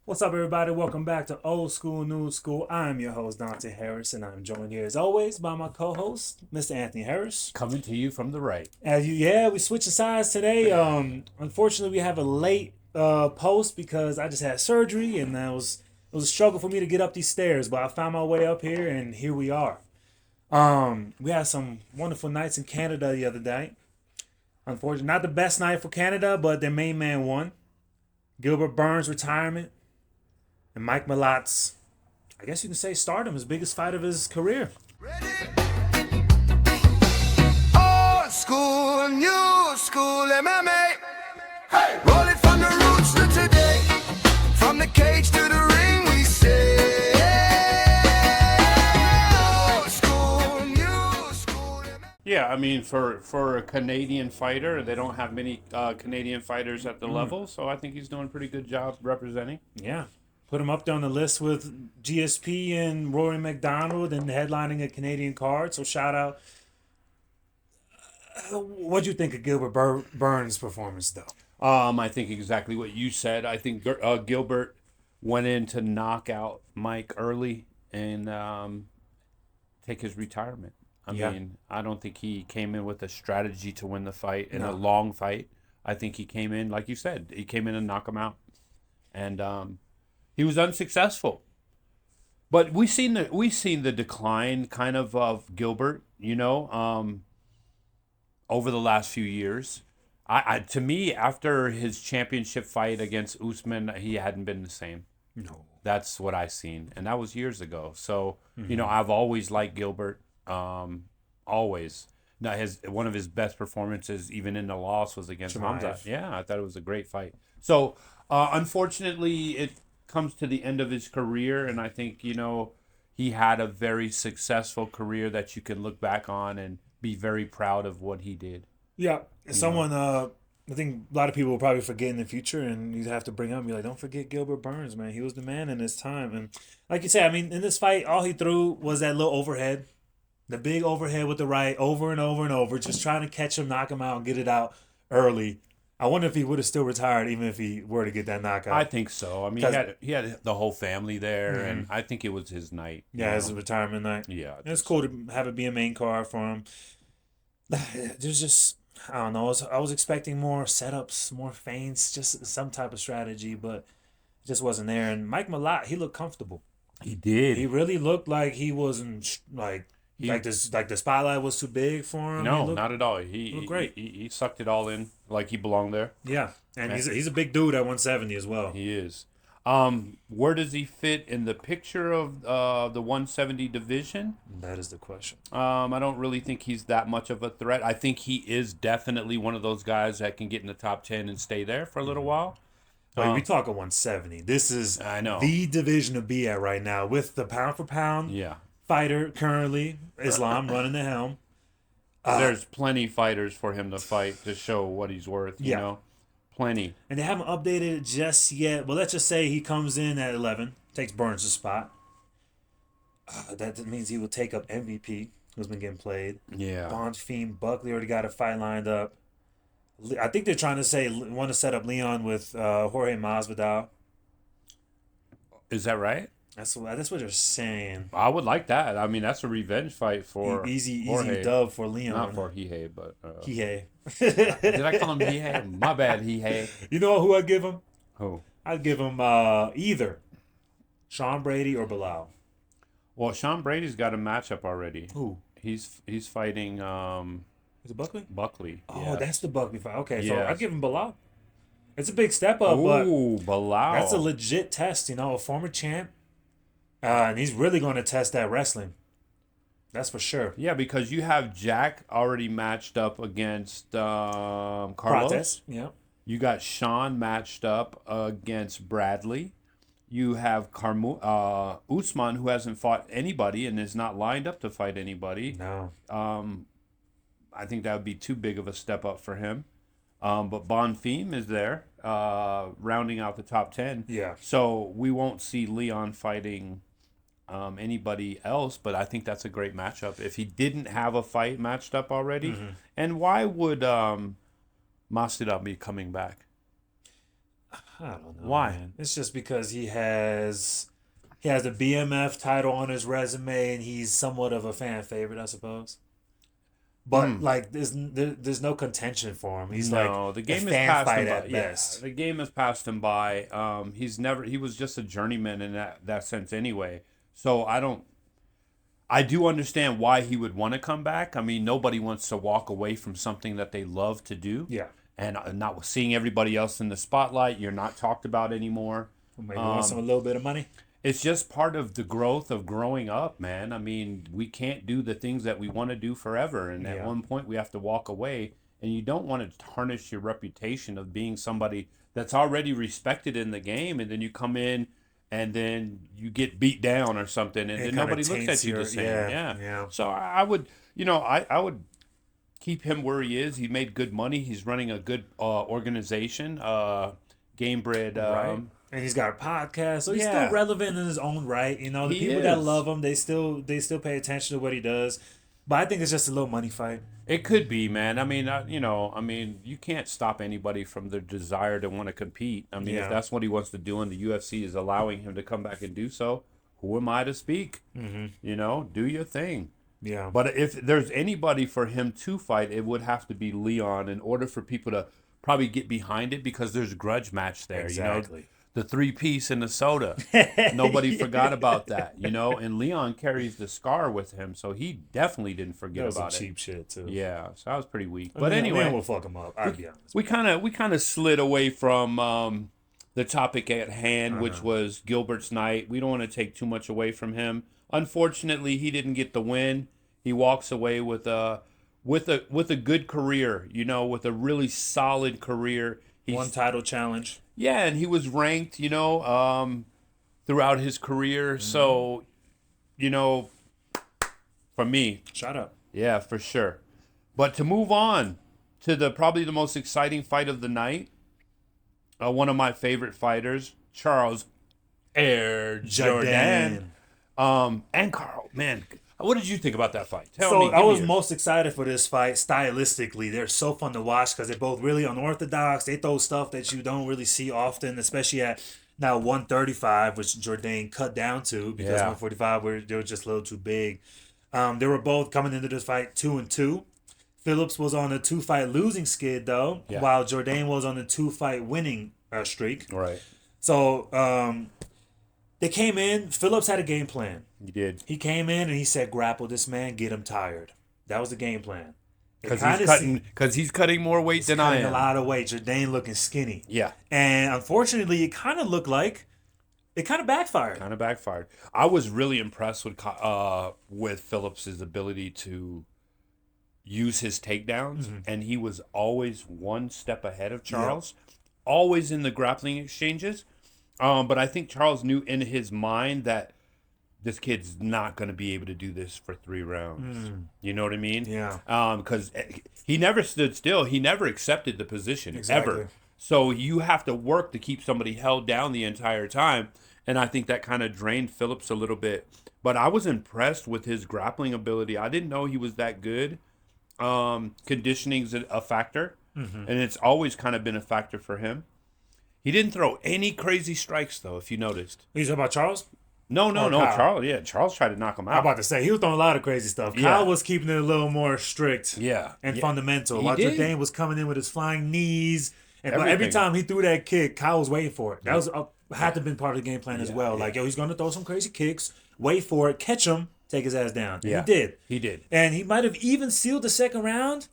What's up, everybody? Welcome back to Old School, New School. I'm your host, Dante Harris, and I'm joined here as always by my co-host, Mr. Anthony Harris. Coming to you from the right. We switching sides today. Unfortunately, we have a late post because I just had surgery, and it was a struggle for me to get up these stairs. But I found my way up here, and here we are. We had some wonderful nights in Canada the other night. Unfortunately, not the best night for Canada, but their main man won. Gilbert Burns' retirement. And Mike Malot's, I guess you can say, stardom, his biggest fight of his career. Old school, new school MMA. Hey, roll it from the roots to today. From the cage to the ring, we say. Old school, new school. Yeah, I mean, for a Canadian fighter, they don't have many Canadian fighters at the level, so I think he's doing a pretty good job representing. Yeah. Put him up there on the list with GSP and Rory McDonald and headlining a Canadian card. So shout out. What'd you think of Gilbert Burns' performance, though? I think exactly what you said. I think Gilbert went in to knock out Mike early and take his retirement. I mean, I don't think he came in with a strategy to win the fight in a long fight. I think he came in, like you said, he came in and knock him out. And he was unsuccessful. But we've seen the decline kind of Gilbert, over the last few years. To me, after his championship fight against Usman, he hadn't been the same. No. That's what I seen, and that was years ago. So, I've always liked Gilbert, always. Now, one of his best performances, even in the loss, was against Chimaev. Khamzat. Yeah, I thought it was a great fight. So, unfortunately, it comes to the end of his career, and I think, he had a very successful career that you can look back on and be very proud of what he did. Yeah. Someone, I think a lot of people will probably forget in the future, and you have to bring up and be like, don't forget Gilbert Burns, man. He was the man in his time. And like you said, I mean, in this fight, all he threw was that little overhead. The big overhead with the right over and over and over, just trying to catch him, knock him out, and get it out early. I wonder if he would have still retired even if he were to get that knockout. I think so. I mean, he had the whole family there, and I think it was his night. Yeah, his retirement night. Yeah. It's cool to have it be a main card for him. There's just, I don't know, I was expecting more setups, more feints, just some type of strategy, but it just wasn't there. And Mike Malott, he looked comfortable. He did. He really looked like he wasn't like the spotlight was too big for him. No, not at all. He looked great. He sucked it all in like he belonged there. Yeah, and he's a big dude at 170 as well. He is. Where does he fit in the picture of the 170 division? That is the question. I don't really think he's that much of a threat. I think he is definitely one of those guys that can get in the top 10 and stay there for a little while. We talk 170. This is know. the division to be at right now with the pound for pound fighter currently, Islam running the helm. There's plenty fighters for him to fight to show what he's worth, you know? Plenty. And they haven't updated it just yet. But let's just say he comes in at 11, takes Burns' spot. That means he will take up MVP, who's been getting played. Yeah. Bond Fiend Buckley already got a fight lined up. I think they're trying to want to set up Leon with Jorge Masvidal. Is that right? That's what they're saying. I would like that. I mean, that's a revenge fight for easy Jorge. dub for Leon. Not for Hihe, but Hihe. Did I call him Hihe? My bad, Hihe. You know who I'd give him? Who? I'd give him either Sean Brady or Bilal. Well, Sean Brady's got a matchup already. Who? He's fighting Is it Buckley? Buckley. Oh, that's the Buckley fight. Okay, so Yes. I'd give him Bilal. It's a big step up, Ooh, but Bilal. that's a legit test. A former champ. And he's really going to test that wrestling. That's for sure. Yeah, because you have Jack already matched up against Carlos. Protest. Yeah. You got Sean matched up against Bradley. You have Usman, who hasn't fought anybody and is not lined up to fight anybody. No. I think that would be too big of a step up for him. But Bonfim is there, rounding out the top 10. Yeah. So we won't see Leon fighting anybody else, but I think that's a great matchup. If he didn't have a fight matched up already, and why would Masvidal be coming back? I don't know. Why? Man. It's just because he has the BMF title on his resume, and he's somewhat of a fan favorite, I suppose. But like, there's no contention for him. He's like the game a has fan passed fight him by. at best. The game has passed him by. He was just a journeyman in that sense anyway. So I do understand why he would want to come back. I mean, nobody wants to walk away from something that they love to do. Yeah. And not seeing everybody else in the spotlight, you're not talked about anymore. Maybe want a little bit of money. It's just part of the growth of growing up, man. I mean, we can't do the things that we want to do forever. And at one point, we have to walk away. And you don't want to tarnish your reputation of being somebody that's already respected in the game. And then you come in and then you get beat down or something. And then nobody looks at you the same. Yeah. So I would, I would keep him where he is. He made good money. He's running a good organization, Gamebred. Right. And he's got a podcast, so he's still relevant in his own right. The people that love him, they still pay attention to what he does. But I think it's just a little money fight. It could be, man. I mean, you can't stop anybody from their desire to want to compete. I mean, if that's what he wants to do and the UFC is allowing him to come back and do so, who am I to speak? Mm-hmm. Do your thing. Yeah. But if there's anybody for him to fight, it would have to be Leon in order for people to probably get behind it because there's a grudge match there. Exactly. The 3-piece and the soda. Nobody forgot about that, And Leon carries the scar with him, so he definitely didn't forget about it. That was some cheap shit, too. Yeah, so that was pretty weak. But anyway. We'll fuck him up, I'll be honest. We kind of slid away from the topic at hand, which was Gilbert's night. We don't want to take too much away from him. Unfortunately, he didn't get the win. He walks away with a good career, with a really solid career. One title challenge. Yeah, and he was ranked, throughout his career. So, for me. Shut up. Yeah, for sure. But to move on to probably the most exciting fight of the night, one of my favorite fighters, Charles Air Jordan. And Carl, man, what did you think about that fight? Tell me. I was most excited for this fight stylistically. They're so fun to watch because they're both really unorthodox. They throw stuff that you don't really see often, especially at now 135, which Jordan cut down to because 145 they were just a little too big. They were both coming into this fight 2-2. Phillips was on a 2-fight losing skid though, while Jordan was on a 2-fight winning streak. Right. So they came in. Phillips had a game plan. He did. He came in and he said, "Grapple this man, get him tired." That was the game plan. Because he's cutting more weight than I am. A lot of weight. Jordan looking skinny. Yeah. And unfortunately, it kind of looked like it kind of backfired. I was really impressed with Phillips' ability to use his takedowns, and he was always one step ahead of Charles, always in the grappling exchanges. But I think Charles knew in his mind that this kid's not going to be able to do this for 3 rounds. You know what I mean? Yeah. Because he never stood still. He never accepted the position, ever. So you have to work to keep somebody held down the entire time. And I think that kind of drained Phillips a little bit. But I was impressed with his grappling ability. I didn't know he was that good. Conditioning's a factor. And it's always kind of been a factor for him. He didn't throw any crazy strikes, though, if you noticed. You talking about Charles? No. Kyle. Charles tried to knock him out. I'm about to say, he was throwing a lot of crazy stuff. Kyle was keeping it a little more strict and fundamental. While Jordan was coming in with his flying knees. And every time he threw that kick, Kyle was waiting for it. That was had to have been part of the game plan as well. Yeah. Like, he's going to throw some crazy kicks, wait for it, catch him, take his ass down. And he did. And he might have even sealed the second round.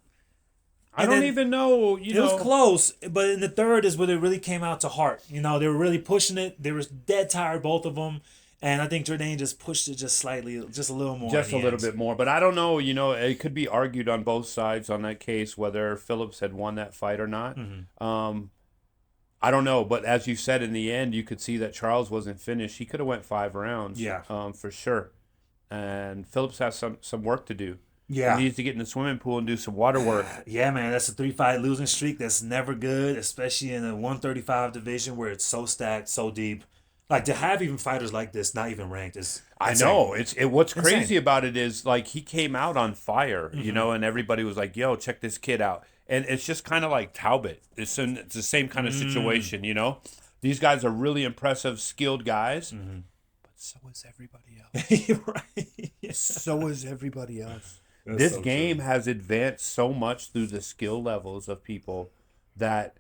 I don't even know. It was close, but in the third is when it really came out to heart. They were really pushing it. They were dead tired, both of them. And I think Jordan just pushed it just slightly, just a little more. Just a little bit more. But I don't know, it could be argued on both sides on that case whether Phillips had won that fight or not. I don't know. But as you said, in the end, you could see that Charles wasn't finished. He could have went 5 rounds. Yeah. For sure. And Phillips has some work to do. Yeah. He needs to get in the swimming pool and do some water work. Yeah, man. That's a 3-fight losing streak. That's never good, especially in the 135 division where it's so stacked, so deep. Like, to have even fighters like this not even ranked is insane. I know. What's crazy about it is, like, he came out on fire, and everybody was like, yo, check this kid out. And it's just kind of like Talbot. It's the same kind of situation, These guys are really impressive, skilled guys. But so is everybody else. Right. Yeah. So is everybody else. That's This so game true. has advanced so much through the skill levels of people that,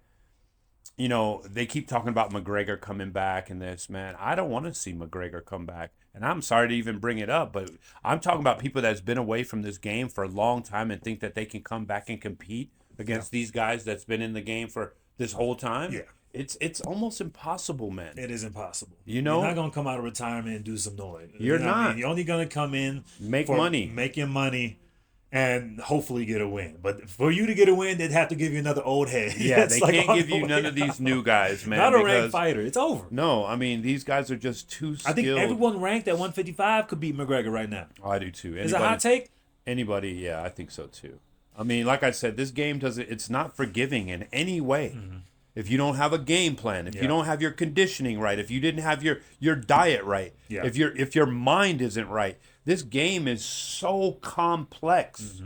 you know, they keep talking about McGregor coming back and this, man. I don't want to see McGregor come back. And I'm sorry to even bring it up, but I'm talking about people that's been away from this game for a long time and think that they can come back and compete against these guys that's been in the game for this whole time. Yeah. It's almost impossible, man. It is impossible. You know? You're not gonna come out of retirement and do some noise. You're You know what I not. mean? You're only gonna come in, Make money. make your money, and hopefully get a win. But for you to get a win, they'd have to give you another old head. Yeah, That's they like can't on give the you way none of these out. new guys, man. Not a ranked because- fighter. It's over. No, I mean, these guys are just too skilled. I think everyone ranked at 155 could beat McGregor right now. Oh, I do too. Is it a hot take? Anybody, yeah, I think so too. I mean, like I said, this game it's not forgiving in any way. If you don't have a game plan, if you don't have your conditioning right, if you didn't have your diet right, Yeah. if your mind isn't right, this game is so complex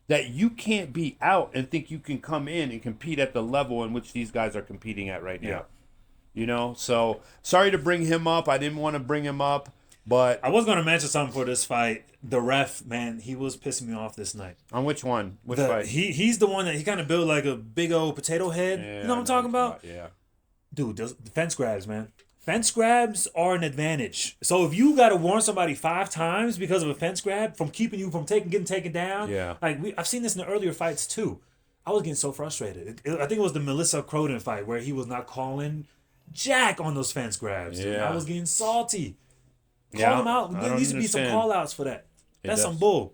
that you can't be out and think you can come in and compete at the level in which these guys are competing at right now. Yeah. You know, so sorry to bring him up. I didn't want to bring him up, but I was gonna mention something for this fight. The ref, man, he was pissing me off this night. on which one? Which The- fight? he's the one that he kind of built like a big old potato head. Yeah, You know what I I'm talking about? Yeah. Dude, those fence grabs, man. Fence grabs are an advantage. So if you got to warn somebody 5 times because of a fence grab from keeping you from getting taken down, Yeah. like I've seen this in the earlier fights too. I was getting so frustrated. I think it was the Melissa Croden fight where he was not calling jack on those fence grabs. Dude. Yeah. I was getting salty. Call Yeah, them out. I There don't needs to be some understand. call outs for that. That's does. some bull.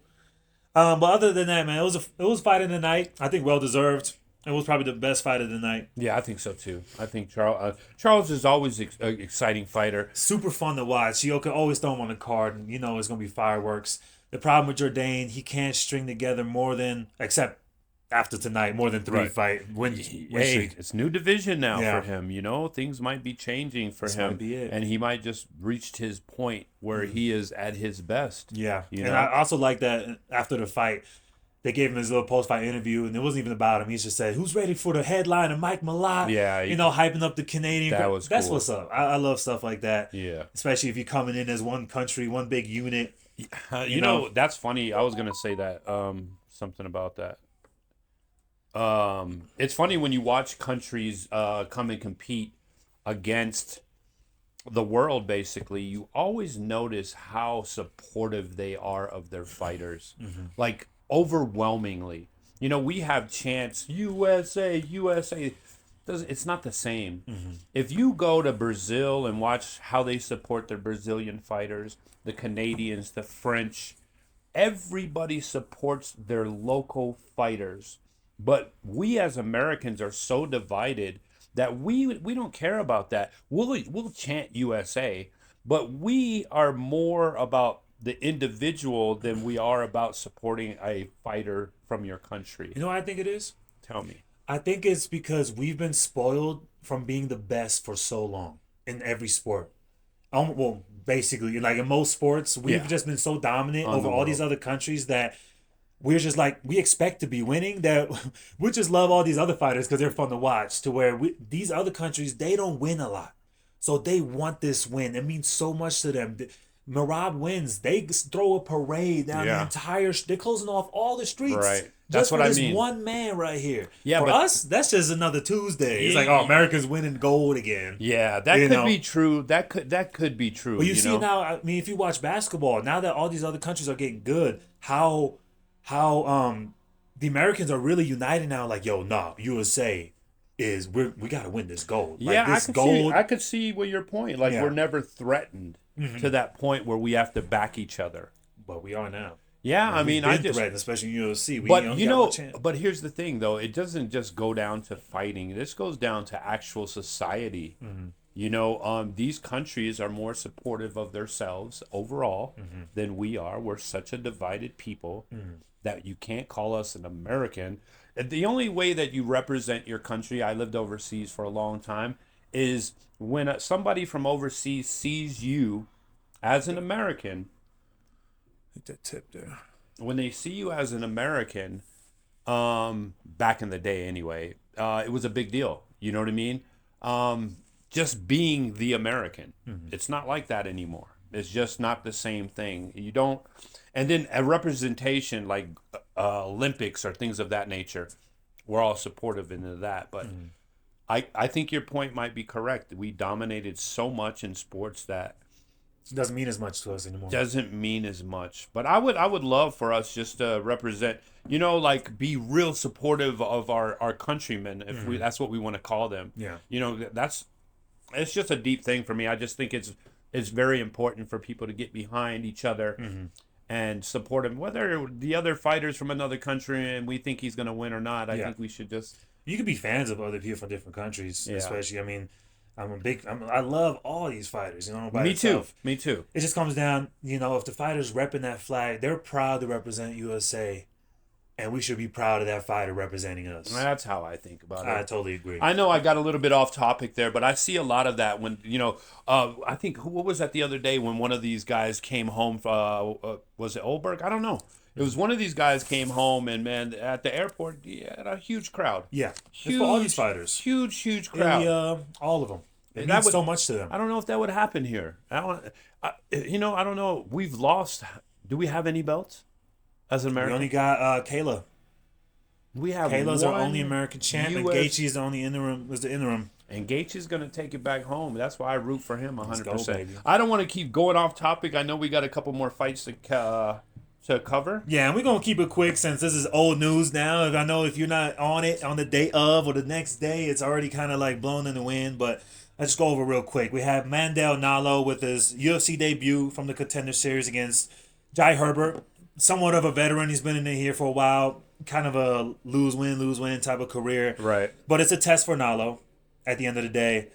But other than that, man, it was fight of the night. I think well deserved. It was probably the best fight of the night. Yeah, I think so too. I think Charles is always an exciting fighter. Super fun to watch. You can always throw him on the card, and you know it's gonna be fireworks. The problem with Jourdain, he can't string together more than, except after tonight, more than 3 Right. fight win Hey, streak. it's new division now Yeah. for him. You know, things might be changing for him, might be it. and he might just reached his point where he is at his best. Yeah, You and know? I also like that after the fight, they gave him his little post-fight interview, and it wasn't even about him. He just said, "Who's ready for the headline of Mike Malott?" Yeah, you know, hyping up the Canadian. That was That's cool. what's up. I love stuff like that. Yeah. Especially if you're coming in as one country, one big unit. You know, that's funny. I was gonna say that something about that. It's funny when you watch countries come and compete against the world. Basically, you always notice how supportive they are of their fighters, like overwhelmingly. You know, we have chants USA, USA. It's not the same. If you go to Brazil and watch how they support their Brazilian fighters, the Canadians, the French, everybody supports their local fighters. But we as Americans are so divided that we don't care about that. We'll chant USA, but we are more about the individual than we are about supporting a fighter from your country. You know what I think it is? Tell me. I think it's because we've been spoiled from being the best for so long in every sport. Well, basically, like in most sports, we've Yeah. just been so dominant On over the all these other countries that we're just like, we expect to be winning, that we just love all these other fighters because they're fun to watch, to where these other countries, they don't win a lot. So they want this win. It means so much to them. Marab wins. They throw a parade down the Yeah. entire. They're closing off all the streets. Right. That's Just what for I this mean. one man right here. Yeah, for but- us, that's just another Tuesday. It's Yeah. like, oh, America's winning gold again. Yeah, that You could know? be true. That could be true. But you see know? now, I mean, if you watch basketball, now that all these other countries are getting good, how the Americans are really united now. Like, yo, nah, USA is we got to win this gold. Yeah, like, this gold. I could see what your point. Like Yeah. we're never threatened to that point where we have to back each other. But we are now. Yeah, I mean, I Been just. threatened, especially in UFC. We But only you got know, one chance. but here's the thing, though. It doesn't just go down to fighting. This goes down to actual society. You know, these countries are more supportive of themselves overall than we are. We're such a divided people that you can't call us an American. And the only way that you represent your country, I lived overseas for a long time, is when somebody from overseas sees you as an American. Hit that tip there. When they see you as an American, back in the day anyway, it was a big deal. You know what I mean? just being the American. It's not like that anymore. It's just not the same thing. You don't, and then a representation like Olympics or things of that nature. We're all supportive into that, but I think your point might be correct. We dominated so much in sports that It doesn't mean as much to us anymore. doesn't mean as much. But I would love for us just to represent, like be real supportive of our countrymen, if we that's what we want to call them. Yeah. It's just a deep thing for me. I just think it's very important for people to get behind each other and support him, whether the other fighters from another country and we think he's going to win or not. I think we should just. You could be fans of other people from different countries, Yeah. especially. I mean, I love all these fighters. By Me itself. too. Me too. It just comes down, if the fighters repping that flag, they're proud to represent USA, and we should be proud of that fighter representing us. That's how I think about it. I totally agree. I know I got a little bit off topic there, but I see a lot of that when, I think, what was that the other day when one of these guys came home, was it Olberg? I don't know. It was one of these guys came home and, man, at the airport, he had a huge crowd. Yeah. Huge, It's for all these fighters. Huge crowd. All of them. It That means would- so much to them. I don't know if that would happen here. I don't know. We've lost. Do we have any belts as an We American? only got Kayla. We have Kayla's our one only American champ, and US Gaethje is the only interim. Was the interim. And Gaethje's going to take it back home. That's why I root for him 100%. Let's go, baby. I don't want to keep going off topic. I know we got a couple more fights to cover. Yeah, and we're going to keep it quick since this is old news now. I know if you're not on it on the day of or the next day, it's already kind of like blown in the wind. But let's go over real quick. We have Mandel Nalo with his UFC debut from the Contender Series against Jai Herbert. Somewhat of a veteran. He's been in here for a while. Kind of a lose-win type of career. Right. But it's a test for Nalo at the end of the day.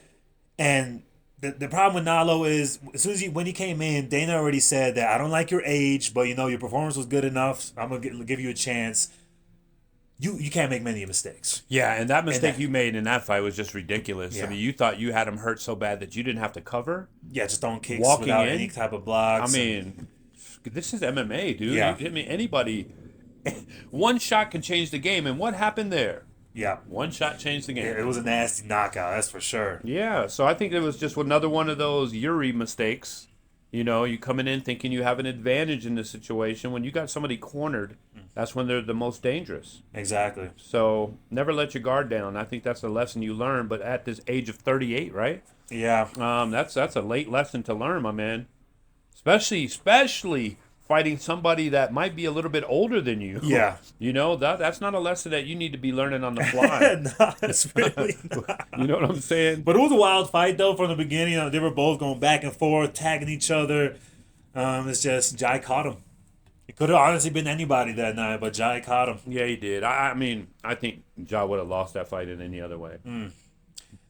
And the problem with Nalo is as soon as when he came in, Dana already said that I don't like your age, but your performance was good enough. I'm gonna give you a chance. You can't make many mistakes. Yeah, and that mistake you made in that fight was just ridiculous. Yeah. I mean, you thought you had him hurt so bad that you didn't have to cover. Yeah, just throwing kicks Walking without in? any type of blocks. I mean, this is MMA, dude. Yeah. I mean, anybody, one shot can change the game. And what happened there? yeah, One shot changed the game. it was a nasty knockout. That's for sure. Yeah, so I think it was just another one of those Yuri mistakes. You coming in thinking you have an advantage in this situation. When you got somebody cornered, that's when they're the most dangerous. Exactly. So never let your guard down. I think that's a lesson you learn. But at this age of 38, right? Yeah. That's a late lesson to learn, my man. Especially fighting somebody that might be a little bit older than you. Yeah. That's not a lesson that you need to be learning on the fly. No, it's really not. You know what I'm saying? But it was a wild fight, though, from the beginning. They were both going back and forth, tagging each other. It's just Jai caught him. It could have honestly been anybody that night, but Jai caught him. Yeah, he did. I mean, I think Ja would have lost that fight in any other way.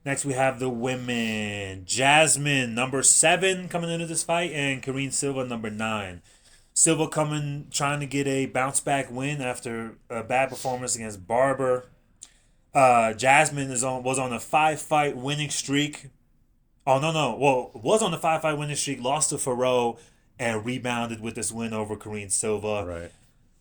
Next, we have the women. Jasmine, number 7, coming into this fight, and Karine Silva, number 9. Silva trying to get a bounce-back win after a bad performance against Barber. Jasmine was on a 5-fight winning streak. Oh, no. Well, was on a 5-fight winning streak, lost to Farrow, and rebounded with this win over Karine Silva. Right.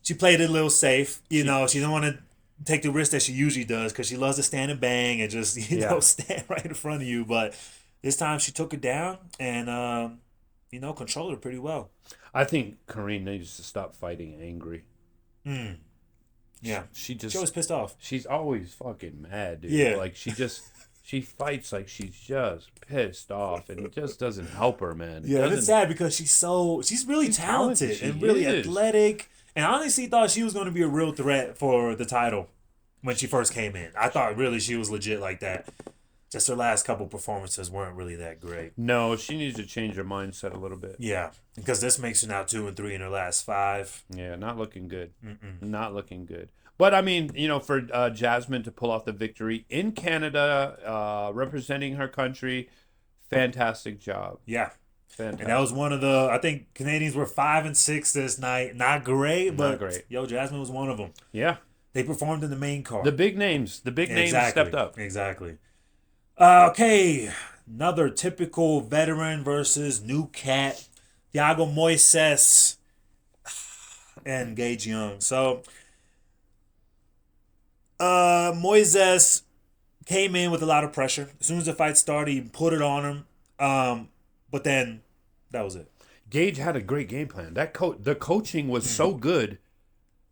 She played it a little safe. She didn't want to take the risk that she usually does because she loves to stand and bang and just, stand right in front of you. But this time she took it down and, controlled her pretty well. I think Karine needs to stop fighting angry. Yeah. She always pissed off. She's always fucking mad, dude. Yeah. Like she fights like she's just pissed off, and it just doesn't help her, man. Yeah, it's sad because she's really talented and really is. athletic. And I honestly thought she was going to be a real threat for the title when she first came in. I thought really she was legit like that. Just her last couple performances weren't really that great. No, she needs to change her mindset a little bit. Yeah, because this makes her now 2-3 in her last 5. Yeah, not looking good. Not looking good. But I mean, for Jasmine to pull off the victory in Canada, representing her country, fantastic job. Yeah. Fantastic. And that was one of I think Canadians were 5-6 this night. Not great, but great. Jasmine was one of them. Yeah. They performed in the main card. The big names stepped up. Exactly. Okay, another typical veteran versus new cat, Thiago Moises and Gage Young. So, Moises came in with a lot of pressure. As soon as the fight started, he put it on him. But then that was it. Gage had a great game plan. The coaching was so good,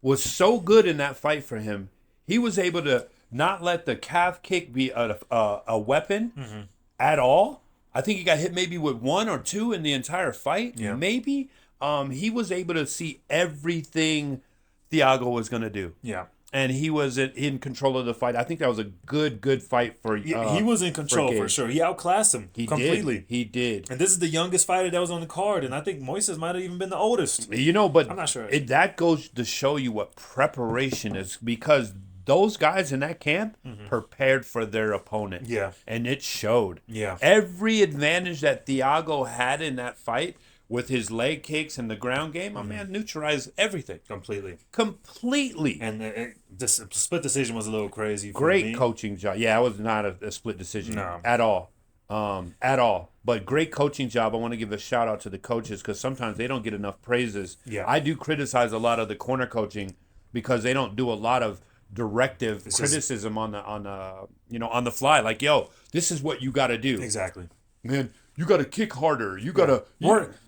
in that fight for him. He was able to not let the calf kick be a weapon at all. I think he got hit maybe with 1 or 2 in the entire fight. Yeah. Maybe. He was able to see everything Thiago was going to do. Yeah. And he was in control of the fight. I think that was a good fight for. He was in control for sure. He outclassed him completely. He did. And this is the youngest fighter that was on the card, and I think Moises might have even been the oldest. But I'm not sure. That goes to show you what preparation is, because those guys in that camp prepared for their opponent. Yeah. And it showed. Yeah. Every advantage that Thiago had in that fight with his leg kicks and the ground game, my man neutralized everything. Completely. And the split decision was a little crazy for Great me. coaching job. Yeah, it was not a split decision No. at all. At all. But great coaching job. I want to give a shout out to the coaches, because sometimes they don't get enough praises. Yeah. I do criticize a lot of the corner coaching because they don't do a lot of directive criticism on the fly. Like, yo, this is what you got to do. Exactly. Man, you got to kick harder. You got to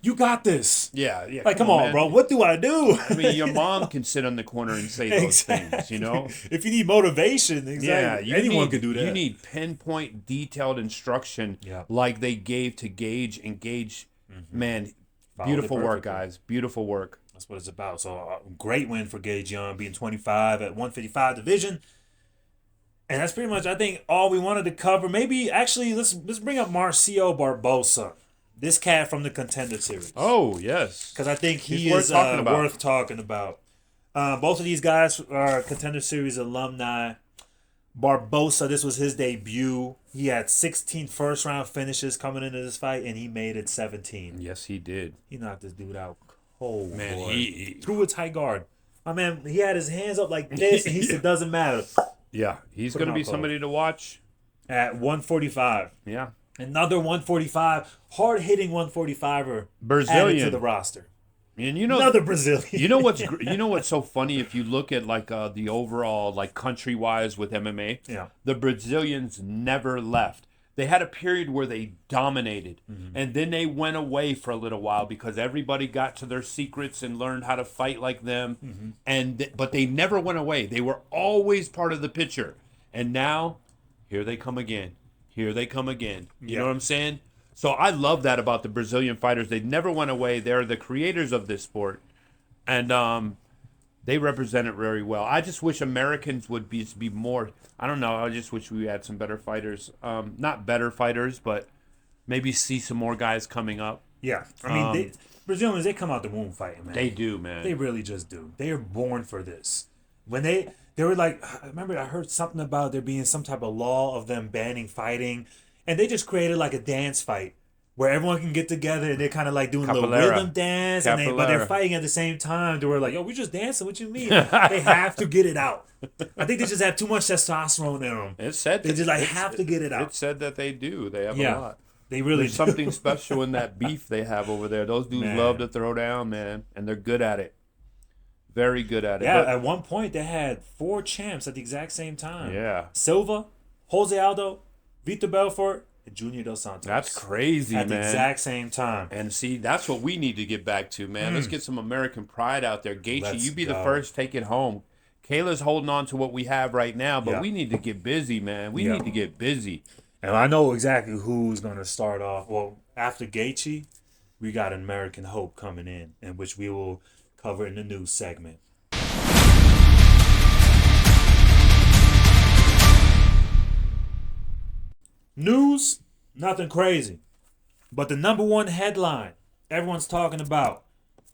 You got this. Yeah. Like, come on, man. bro. What do I do? I mean, your mom can sit on the corner and say those things, you know? If you need motivation, exactly. Anyone can do that. You need pinpoint, detailed instruction like they gave to Gage. And Gage, man, beautiful work, guys. Beautiful work. That's what it's about. So, great win for Gage Young, being 25 at 155 division. And that's pretty much, I think, all we wanted to cover. Maybe, actually, let's bring up Marcio Barbosa. This cat from the Contender Series. Oh, yes. Because I think He's he worth is talking about. worth talking about. Both of these guys are Contender Series alumni. Barbosa, this was his debut. He had 16 first-round finishes coming into this fight, and he made it 17. Yes, he did. He knocked this dude out cold, Man, boy. he Through a tight guard. My man, he had his hands up like this, and he said, doesn't matter. Yeah, he's Put going him to be out cold. somebody to watch. At 145. Yeah. Another 145, hard-hitting 145er Brazilian. added to the roster. And you know, Another Brazilian. you know what's so funny, if you look at like the overall, like, country-wise with MMA? Yeah. The Brazilians never left. They had a period where they dominated, and then they went away for a little while because everybody got to their secrets and learned how to fight like them. But they never went away. They were always part of the picture. And now, here they come again. Here they come again. You know what I'm saying? So I love that about the Brazilian fighters. They never went away. They're the creators of this sport, and they represent it very well. I just wish Americans would be more. I don't know. I just wish we had some better fighters. Not better fighters, but maybe see some more guys coming up. Yeah. I mean, Brazilians, they come out the womb fighting, man. They do, man. They really just do. They are born for this. When they were like, I remember I heard something about there being some type of law of them banning fighting, and they just created like a dance fight where everyone can get together and they're kind of like doing a little Capoeira. rhythm dance, but they're fighting at the same time. They were like, yo, we're just dancing. What you mean? They have to get it out. I think they just have too much testosterone in them. It said They just have to get it out. It said that they do. They have a Yeah. lot. They really There's something special in that beef they have over there. Those dudes Man. love to throw down, man, and they're good at it. Very good at it. Yeah, But- at one point they had 4 champs at the exact same time. yeah. Silva, Jose Aldo, Vitor Belfort, and Junior Dos Santos. That's crazy, at man. the exact same time. And see, that's what we need to get back to, man. Let's get some American pride out there. Gaethje, Let's you be the go. first, take it home. Kayla's holding on to what we have right now, but Yeah. we need to get busy, man. We Yeah. need to get busy. And I know exactly who's going to start off. Well, after Gaethje, we got an American Hope coming in which we will cover in the news segment. News, nothing crazy. But the number one headline everyone's talking about,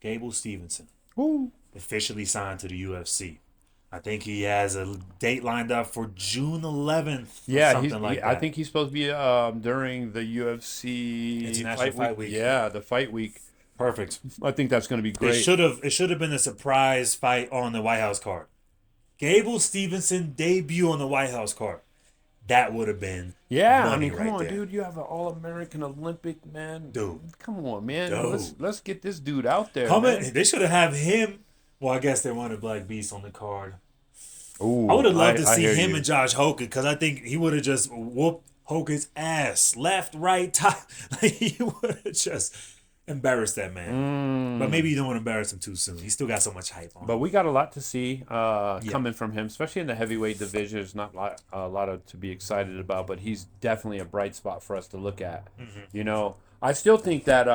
Gable Stevenson. Woo. Officially signed to the UFC. I think he has a date lined up for June 11th. Yeah, something like that. I think he's supposed to be during the UFC International Fight Week. Yeah, the fight week. Perfect. I think that's going to be It great. should have been a surprise fight on the White House card. Gable Stevenson debut on the White House card. That would have been Yeah, I money mean, come right on, there. dude. You have an All-American Olympic, man. Dude. Come on, man. Dude. Let's get this dude out there, Coming, man. they should have him. Well, I guess they wanted Black Beast on the card. Ooh, I would have loved to I see hear him you. and Josh Hogan because I think he would have just whooped Hogan's ass, left, right, top. Like, he would have just embarrassed that man. But maybe you don't want to embarrass him too soon. He still got so much hype on But him. we got a lot to see coming from him, especially in the heavyweight division. There's not a lot of, to be excited about, but he's definitely a bright spot for us to look at. You know, I still think that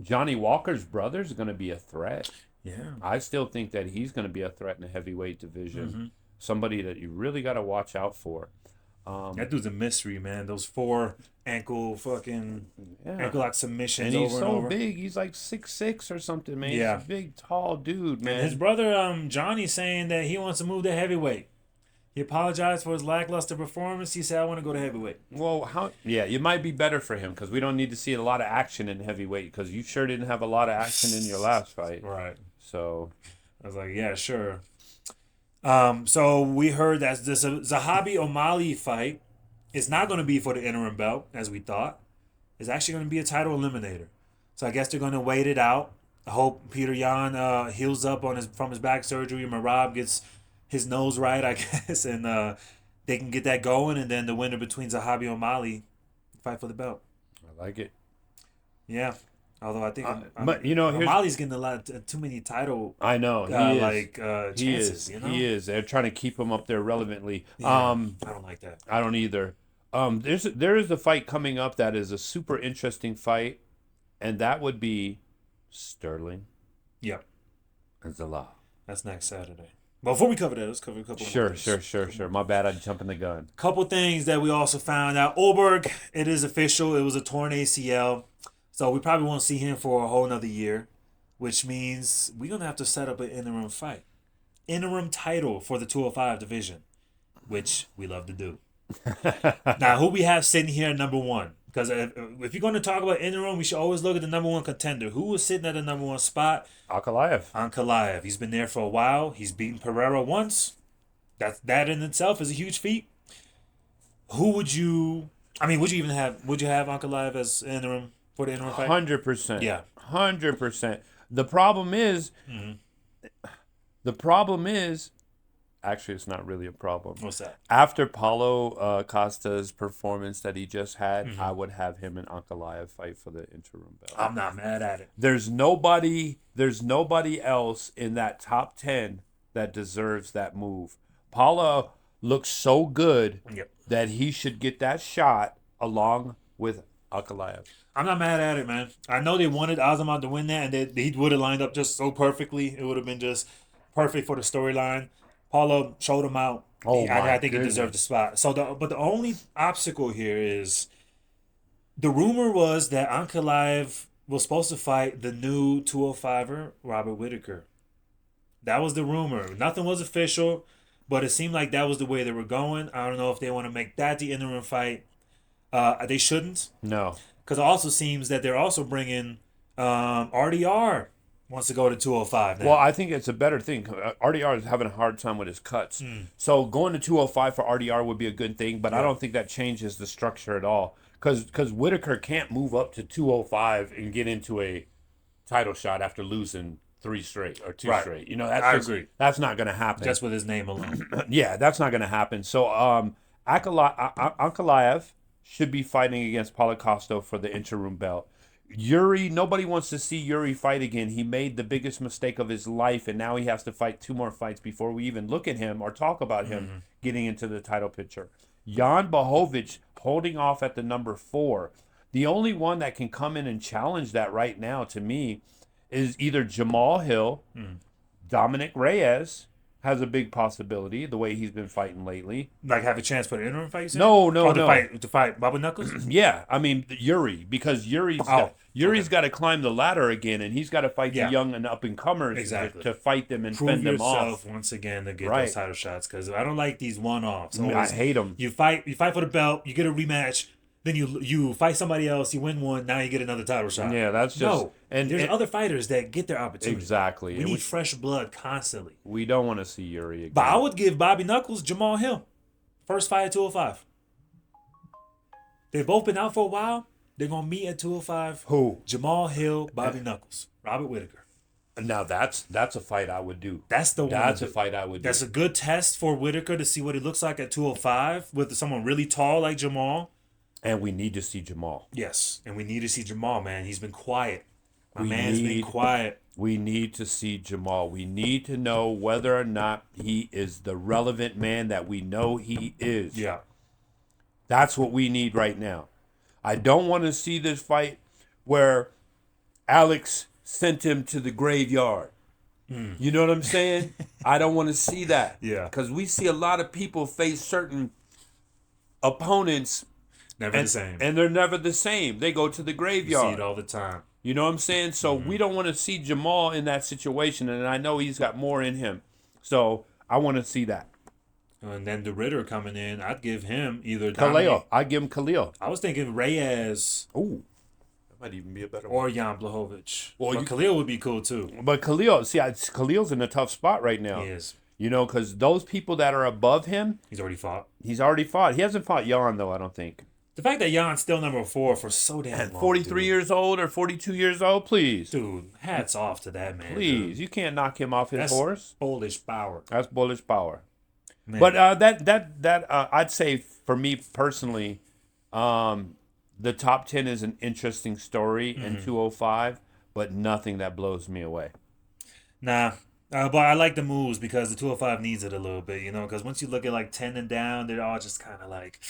Johnny Walker's brother is going to be a threat. Yeah. I still think that he's going to be a threat in the heavyweight division. Somebody that you really got to watch out for. That dude's a mystery, man. Those 4 ankle lock submissions And he's over so and over. big. He's like 6'6" or something, man. Yeah. He's a big, tall dude, man. And his brother, Johnny's saying that he wants to move to heavyweight. He apologized for his lackluster performance. He said, I want to go to heavyweight. Well, yeah, it might be better for him because we don't need to see a lot of action in heavyweight because you sure didn't have a lot of action in your last fight. Right. So, I was like, yeah, sure. So we heard that this Zahabi O'Malley fight is not going to be for the interim belt, as we thought. It's actually going to be a title eliminator. So I guess they're going to wait it out. I hope Peter Yan heals up from his back surgery. Marab gets his nose right, I guess, and they can get that going. And then the winner between Zahabi O'Malley fight for the belt. I like it. Yeah. Although I think, but you know, O'Malley's getting a lot too many title. I know chances. You know, he is. They're trying to keep him up there relevantly. Yeah, I don't like that. I don't either. There is a fight coming up that is a super interesting fight, and that would be Sterling. Yeah, and Zalal. That's next Saturday. But before we cover that, let's cover a couple. Sure. My bad. I jumped in the gun. Couple things that we also found out. Olberg, it is official. It was a torn ACL. So we probably won't see him for a whole nother year, which means we're going to have to set up an interim fight. Interim title for the 205 division, which we love to do. Now, who we have sitting here at number 1? Because if you're going to talk about interim, we should always look at the number 1 contender. Who was sitting at the number 1 spot? Ankalaev. He's been there for a while. He's beaten Pereira once. That in itself is a huge feat. Who would you... I mean, would you have Ankalaev as interim? For the interim fight? 100%. Yeah. 100%. The problem is, actually, it's not really a problem. What's that? After Paulo Costa's performance that he just had, I would have him and Ankalaev fight for the interim belt. I'm not mad at it. There's nobody else in that top 10 that deserves that move. Paulo looks so good that he should get that shot along with Ankalaev. I'm not mad at it, man. I know they wanted Aljamain to win that, and he would have lined up just so perfectly. It would have been just perfect for the storyline. Paulo showed him out. I think he deserved the spot. So, but the only obstacle here is the rumor was that Ankalaev was supposed to fight the new 205er, Robert Whittaker. That was the rumor. Nothing was official, but it seemed like that was the way they were going. I don't know if they want to make that the interim fight. They shouldn't. No. Because it also seems that they're also bringing RDR wants to go to 205 now. Well, I think it's a better thing. RDR is having a hard time with his cuts. So going to 205 for RDR would be a good thing, but I don't think that changes the structure at all. Because Whittaker can't move up to 205 and get into a title shot after losing 3 straight or 2 straight. You know, I agree. That's not going to happen. Just with his name alone. Yeah, that's not going to happen. So Ankalaev should be fighting against Paulo Costa for the interim belt. Yuri, nobody wants to see Yuri fight again. He made the biggest mistake of his life, and now he has to fight 2 more fights before we even look at him or talk about him getting into the title picture. Jan Blachowicz holding off at the number 4. The only one that can come in and challenge that right now, to me, is either Jamal Hill, Dominic Reyes, has a big possibility, the way he's been fighting lately. Like have a chance for the interim fight? No. To fight Baba Knuckles? Yeah, I mean Yuri, because Yuri's got to climb the ladder again, and he's got to fight the young and up and comers to fight them and fend them off. Once again to get those title shots, because I don't like these one-offs. I hate them. You fight for the belt, you get a rematch, then you fight somebody else, you win one, now you get another title shot. Yeah, that's just and there's other fighters that get their opportunity. Exactly. We need fresh blood constantly. We don't want to see Yuri again. But I would give Bobby Knuckles Jamal Hill. First fight at 205. They've both been out for a while. They're gonna meet at 205. Who? Jamal Hill, Bobby Knuckles, Robert Whittaker. Now that's a fight I would do. That's the one. That's a fight I would do. That's a good test for Whitaker to see what he looks like at 205 with someone really tall like Jamal. And we need to see Jamal. Yes, and we need to see Jamal, man. He's been quiet. My man's been quiet. We need to see Jamal. We need to know whether or not he is the relevant man that we know he is. Yeah. That's what we need right now. I don't want to see this fight where Alex sent him to the graveyard. You know what I'm saying? I don't want to see that. Yeah. Because we see a lot of people face certain opponents. Never the same. And they're never the same. They go to the You graveyard. see it all the time. You know what I'm saying? So we don't want to see Jamal in that situation. And I know he's got more in him. So I want to see that. And then the Ritter coming in, I'd give him either Khalil. I'd give him Khalil. I was thinking Reyes Ooh. That might even be a better one. or Jan Blachowicz. Well, But Khalil would be cool too. But Khalil, Khalil's in a tough spot right now. He is. You know, because those people that are above him, He's already fought. he's already fought. He hasn't fought Jan, though, I don't think. The fact that Jan's still number 4 for so damn At long. 43 dude. years old or 42 years old, please. Dude, hats off to that man. Please. Dude. You can't knock him off his That's horse. Polish power. That's bullish power. Man. But I'd say for me personally, the top 10 is an interesting story in 205, but nothing that blows me away. Nah. But I like the moves because the 205 needs it a little bit, you know, because once you look at like 10 and down, they're all just kind of like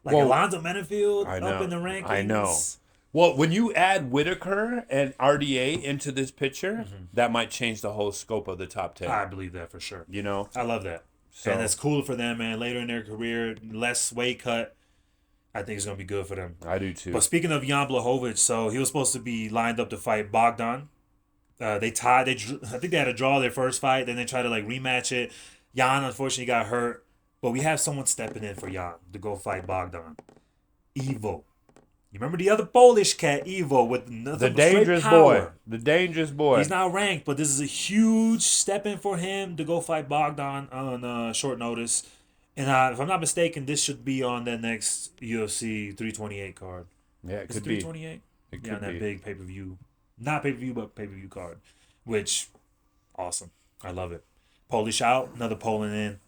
Well, Alonzo Menefield I up know. in the rankings. I know. Well, when you add Whitaker and RDA into this picture, that might change the whole scope of the top 10. I believe that for sure. You know? I love that. So- And it's cool for them, man. Later in their career, less weight cut. I think it's going to be good for them. I do too. But speaking of Jan Blachowicz, so he was supposed to be lined up to fight Bogdan. They tied. I think they had a draw their first fight. Then they tried to like rematch it. Jan unfortunately got hurt. But we have someone stepping in for Jan to go fight Bogdan. Evo. You remember the other Polish cat, Evo, with nothing The but straight dangerous power. boy. The dangerous boy. He's not ranked, but this is a huge step in for him to go fight Bogdan on short notice. And if I'm not mistaken, this should be on the next UFC 328 card. Yeah, it Is it could be. 328? It Yeah, on could that be. big pay-per-view. Not pay-per-view, but pay-per-view card. Which, awesome. I love it. Polish out, another Poland in.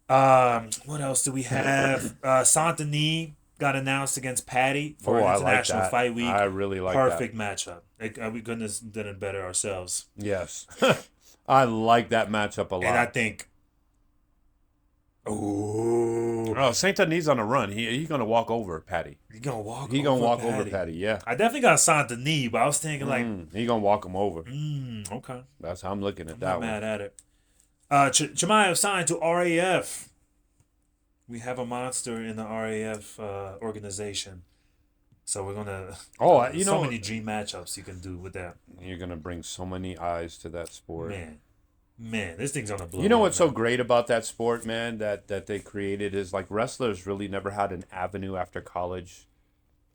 What else do we have? Saint-Denis got announced against Patty for I like International that. Fight Week. I really like Perfect matchup. We couldn't have done it better ourselves. that. Yes. I like that matchup a lot. And I think, Oh, Saint Denis on a run. He's gonna walk over Patty. he's gonna walk. He gonna walk over Patty. Patty. Yeah. I definitely got Saint-Denis, but I was thinking like, He gonna walk him over. okay, That's how I'm looking at I'm that not one. mad at it. Chimaev signed to RAF. We have a monster in the RAF organization, so we're gonna. Oh, you so know, many dream matchups you can do with that. you're gonna bring so many eyes to that sport. Man, this thing's on a blow. You know what's so man. great about that sport, man, that they created is like wrestlers really never had an avenue after college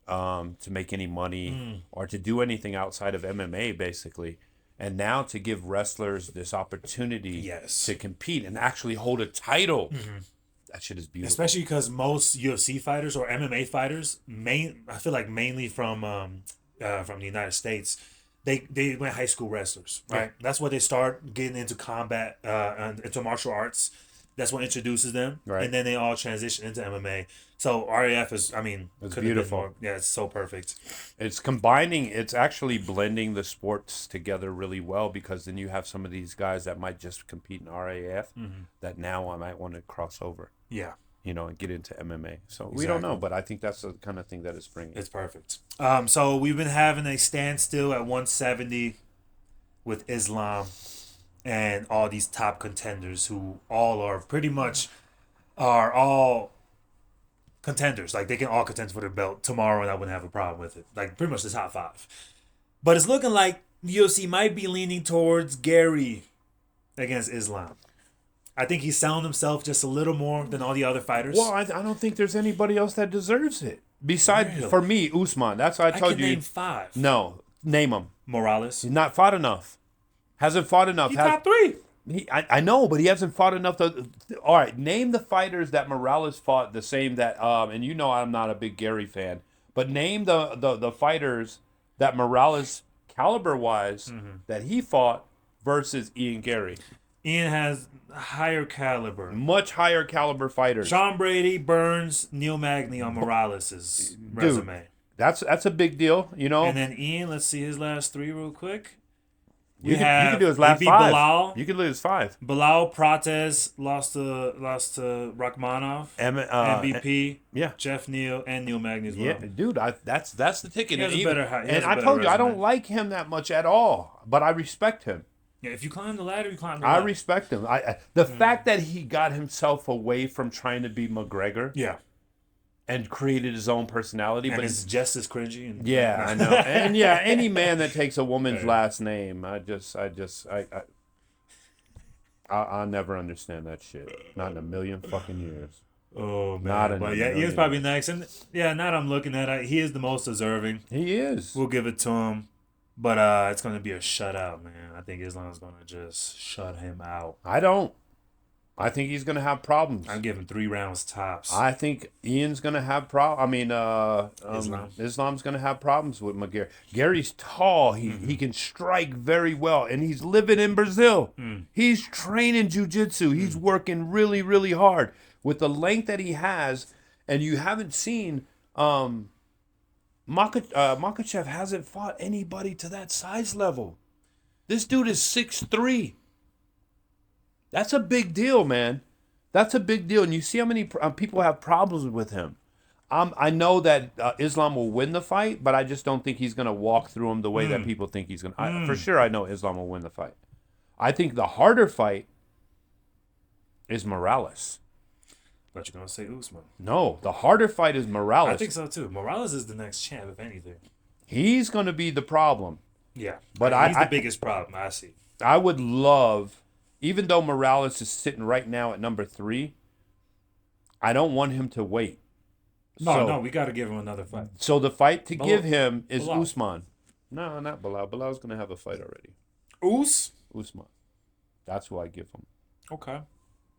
to make any money or to do anything outside of MMA, basically. And now to give wrestlers this opportunity Yes. to compete and actually hold a title, that shit is beautiful. Especially because most UFC fighters or MMA fighters, I feel like mainly from the United States, they went high school wrestlers, right? That's where they start getting into combat, and into martial arts. That's what introduces them, Right. and then they all transition into MMA. So RAF is, I mean, It's couldn't have been beautiful. more- yeah, it's so perfect. It's actually blending the sports together really well, because then you have some of these guys that might just compete in RAF that now I might want to cross over, Yeah, and get into MMA. So we don't know, but I think that's the kind of thing that it's bringing. it's perfect. So we've been having a standstill at 170 with Islam and all these top contenders who all are pretty much all contenders. Like they can all contend for the belt tomorrow, and I wouldn't have a problem with it. Like pretty much the top 5. But it's looking like UFC might be leaning towards Gary against Islam. I think he's selling himself just a little more than all the other fighters. Well, I don't think there's anybody else that deserves it besides Really? for me, Usman. That's why I I told can you. name 5. No, name him. Morales. He's not fought enough. Hasn't fought enough. He's top 3. I know, but he hasn't fought enough. All right, name the fighters that Morales fought the same that and I'm not a big Gary fan, but name the fighters that Morales caliber-wise, that he fought versus Ian Gary. Ian has higher caliber. Much higher caliber fighters. Sean Brady, Burns, Neil Magny on Morales' resume. That's a big deal, you know. And then Ian, let's see his last 3 real quick. You can do his last beat 5. Bilal. You can do his 5. Bilal Prates lost to Rakhmonov. MVP. Yeah. Jeff Neal and Neil Magny as well. Yeah, dude, that's the ticket. He has a And I better told you, I resume. don't like him that much at all, but I respect him. Yeah, if you climb the ladder, you climb the I ladder. respect him. The fact that he got himself away from trying to be McGregor Yeah. and created his own personality, And but it's just as cringy. And, yeah, I know. And yeah, any man that takes a woman's last name, I'll never understand that shit. Not in a million fucking years. Oh, man. Not in But a yeah, million Ian's probably next. And yeah, now that I'm looking at it, he is the most deserving. He is. We'll give it to him. But it's going to be a shutout, man. I think Islam's going to just shut him out. I don't. I think he's going to have problems. I'm giving 3 rounds tops. I think Ian's going to have problems. I mean, Islam's going to have problems with McGarry. Gary's tall. He can strike very well. And he's living in Brazil. He's training jiu-jitsu. He's working really, really hard. With the length that he has, and you haven't seen... Makhachev hasn't fought anybody to that size level. This dude is 6'3". That's a big deal, man. That's a big deal. And you see how many people have problems with him. I know that Islam will win the fight, but I just don't think he's going to walk through him the way that people think he's going to. For sure, I know Islam will win the fight. I think the harder fight is Morales. But you're going to say Usman. No, the harder fight is Morales. I think so, too. Morales is the next champ, if anything. He's going to be the problem. Yeah. But he's the biggest problem, I see. I would love, even though Morales is sitting right now at number 3, I don't want him to wait. No, we got to give him another fight. So the fight to give him is Bilal. Usman. No, not Bilal. Bilal's going to have a fight already. Usman. That's who I give him. Okay.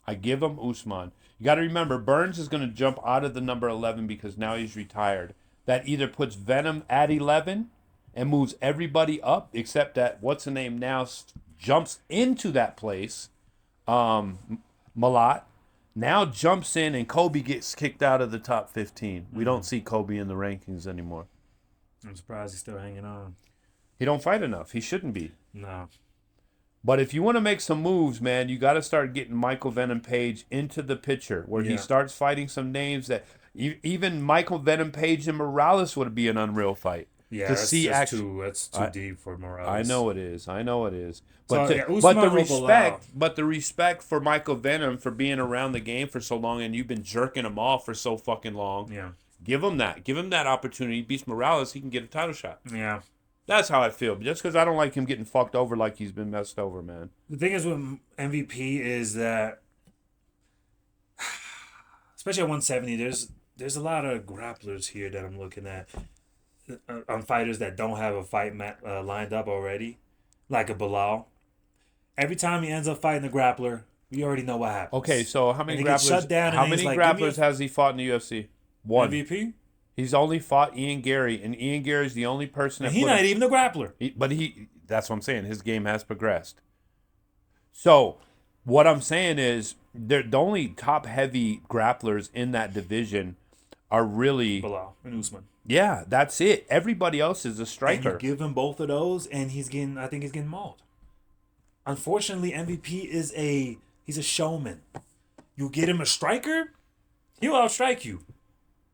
I give him Usman. You got to remember, Burns is going to jump out of the number 11 because now he's retired. That either puts Venom at 11 and moves everybody up, except that what's-the-name now jumps into that place. Malat now jumps in and Kobe gets kicked out of the top 15. We don't see Kobe in the rankings anymore. I'm surprised he's still hanging on. He don't fight enough. He shouldn't be. No. But if you want to make some moves, man, you got to start getting Michael Venom Page into the picture where he starts fighting some names that even Michael Venom Page and Morales would be an unreal fight. Yeah, to that's see that's too deep for Morales. I know it is. So, But Usman the respect for Michael Venom for being around the game for so long, and you've been jerking him off for so fucking long. Yeah. Give him that. Give him that opportunity. He beats Morales, he can get a title shot. Yeah. That's how I feel. Just because I don't like him getting fucked over like he's been messed over, man. The thing is with MVP is that, especially at 170, there's a lot of grapplers here that I'm looking at on fighters that don't have a fight lined up already, like a Bilal. Every time he ends up fighting a grappler, we already know what happens. Okay, so how many And he gets grapplers? shut down, and How then many he's like, grapplers has he fought in the UFC? One. MVP? He's only fought Ian Gary, and Ian Gary is the only person that And he's not even a grappler. That's what I'm saying. His game has progressed. So, what I'm saying is, the only top-heavy grapplers in that division are really... Bilal and Usman. Yeah, that's it. Everybody else is a And striker. you give him both of those, and I think he's getting mauled. Unfortunately, MVP he's a showman. You get him a striker, he'll outstrike you.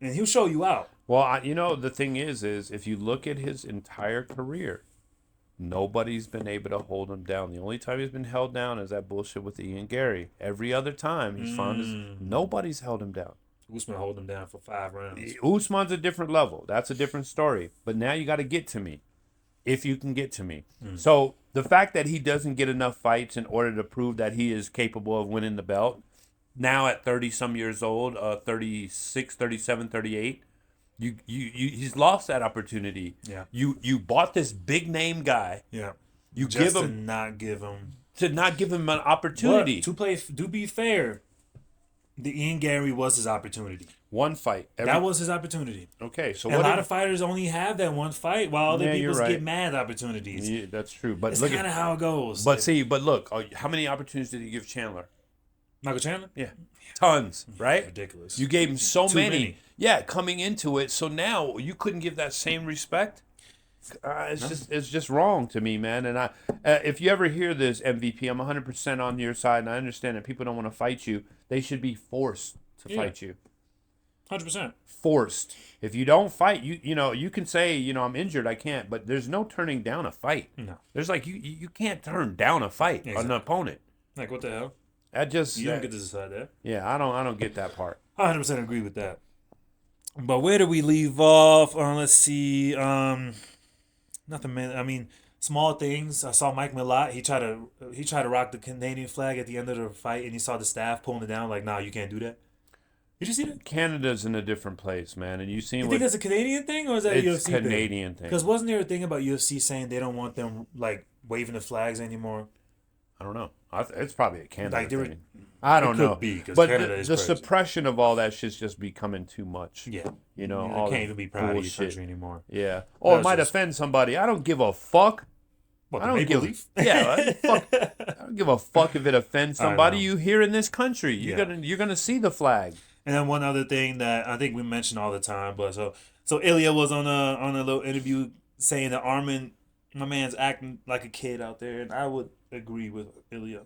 And he'll show you out. Well, the thing is if you look at his entire career, nobody's been able to hold him down. The only time he's been held down is that bullshit with Ian Gary. Every other time he's found nobody's held him down. Usman hold him down for 5 rounds. Usman's a different level. That's a different story. But now you got to get to me, if you can get to me. So the fact that he doesn't get enough fights in order to prove that he is capable of winning the belt, now at 30-some years old, 36, 37, 38, he's lost that opportunity. Yeah. You bought this big-name guy. Yeah. You Just give him... to not give him an opportunity. But to be fair, the Ian Gary was his opportunity. One fight. That was his opportunity. Okay, so And what a lot of fighters only have that one fight, while other Yeah, you're people right. get mad opportunities. Yeah, that's true. But It's look kind of how it goes. But look, how many opportunities did he give Chandler? Michael Chandler? Yeah, tons, right? Ridiculous. You gave him so Too many. Yeah, coming into it. So now you couldn't give that same respect. It's just wrong to me, man. And if you ever hear this, MVP, I'm 100% on your side, and I understand that people don't want to fight you. They should be forced to fight you. 100%. Forced. If you don't fight, you can say, I'm injured, I can't, but there's no turning down a fight. No. There's like you can't turn down a fight on an opponent. Like, what the hell? You don't get to decide that. Yeah, I don't get that part. 100% agree with that. But where do we leave off? Let's see. Nothing, man. I mean, small things. I saw Mike Milot. He tried to rock the Canadian flag at the end of the fight, and he saw the staff pulling it down. Like, nah, you can't do that. Did you see that? Canada's in a different place, man, and you think that's a Canadian thing, or is that a UFC thing? Canadian thing? Because wasn't there a thing about UFC saying they don't want them like waving the flags anymore? I don't know. It's probably a Canada Like, thing. I don't know. But Canada the suppression of all that shit's just becoming too much. Yeah. All can't even be proud bullshit. of your country anymore. Yeah. It might offend somebody. I don't give a fuck. What, I don't give I don't give a fuck if it offends somebody. You here in this country, you're gonna see the flag. And then one other thing that I think we mention all the time, but so Ilya was on a little interview saying that Armin, my man's acting like a kid out there, and I would agree with Ilya.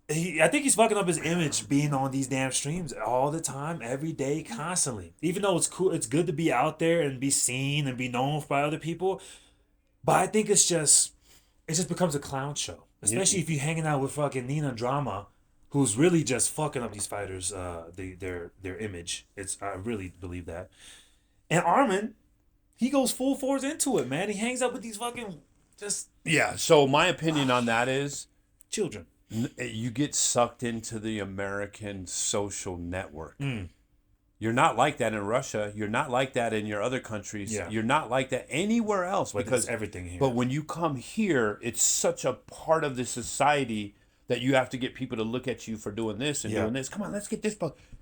I think he's fucking up his image being on these damn streams all the time, every day, constantly. Even though it's cool, it's good to be out there and be seen and be known by other people. But I think it just becomes a clown show, especially if you're hanging out with fucking Nina Drama, who's really just fucking up these fighters, their image. I really believe that. And Armin, he goes full force into it, man. He hangs out with these fucking So my opinion on that is children. You get sucked into the American social network. You're not like that in Russia. You're not like that in your other countries. Yeah. You're not like that anywhere else Because everything here. But when you come here, it's such a part of the society that you have to get people to look at you for doing this and doing this. Come on, let's get this.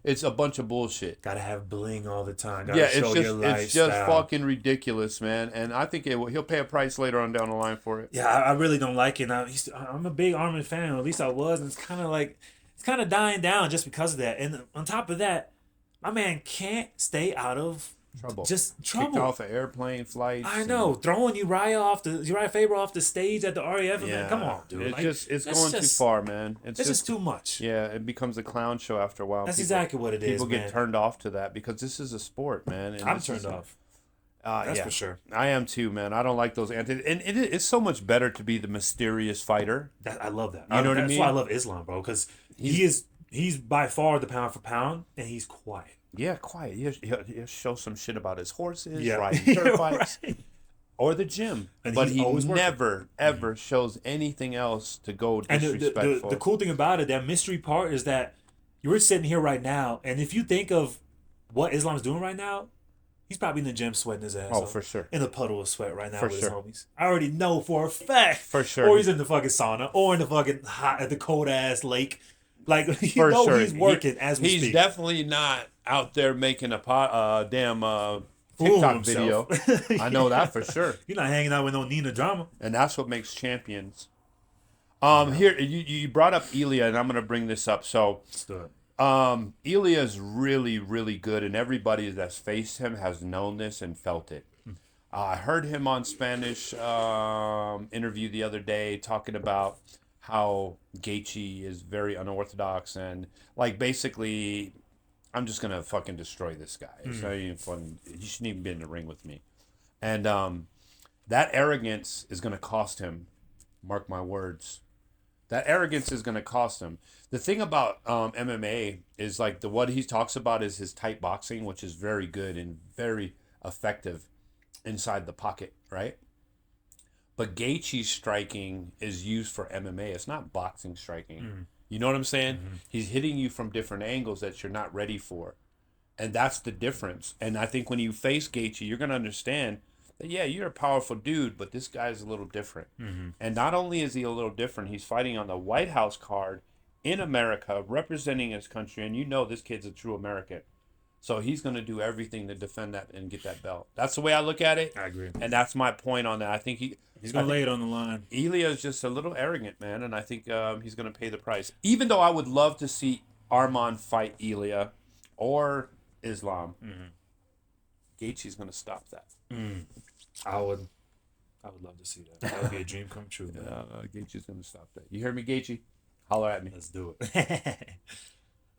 It's a bunch of bullshit. Gotta have bling all the time. It's just fucking ridiculous, man. And I think he'll pay a price later on down the line for it. Yeah, I really don't like it. I'm a big Armin fan. At least I was. And it's kind of dying down just because of that. And on top of that, my man can't stay out of trouble. Kicked off an airplane flights. I know. Throwing Uriah Faber off the stage at the RAF event. Come on, dude. It's going too far, man. It's just too much. Yeah, it becomes a clown show after a while. That's exactly what it is. People get turned off to that because this is a sport, man. And I'm turned off. That's for sure. I am too, man. I don't like those and it's so much better to be the mysterious fighter. I love that. You know what I mean? That's why I love Islam, bro, because he's by far the pound for pound, and he's quiet. Yeah, quiet. He'll show some shit about his horses, Yeah. riding dirt bikes, or the gym. And but he's he always never, ever shows anything else to go disrespectful. And the cool thing about it, that mystery part, is that you're sitting here right now, and if you think of what Islam's doing right now, he's probably in the gym sweating his ass off. For sure. In a puddle of sweat right now with his sure. homies. I already know for a fact. For sure. Or he's in the fucking sauna, or in the fucking at the cold ass lake. Like, he's working as we speak. He's definitely not out there making a damn Fool TikTok video. I know that for sure. You're not hanging out with no Nina Drama. And that's what makes champions. Here, you brought up Ilya, and I'm going to bring this up. So, Ilya is really, really good, and everybody that's faced him has known this and felt it. I heard him on Spanish interview the other day talking about how Gaethje is very unorthodox and like basically, I'm just gonna fucking destroy this guy. It's not even fun. He shouldn't even be in the ring with me. And that arrogance is gonna cost him. Mark my words. That arrogance is gonna cost him. The thing about MMA is like what he talks about is his tight boxing, which is very good and very effective inside the pocket, right? But Gaethje's striking is used for MMA. It's not boxing striking. You know what I'm saying? He's hitting you from different angles that you're not ready for. And that's the difference. And I think when you face Gaethje, you're going to understand that, yeah, you're a powerful dude, but this guy's a little different. And not only is he a little different, he's fighting on the White House card in America, representing his country. And you know this kid's a true American. So he's going to do everything to defend that and get that belt. That's the way I look at it. I agree. And that's my point on that. I think He's going to lay it on the line. Elia is just a little arrogant, man, and I think he's going to pay the price. Even though I would love to see Arman fight Elia or Islam, Gaethje's going to stop that. I would love to see that. That would be a dream come true. Gaethje's going to stop that. You hear me, Gaethje? Holler at me. Let's do it.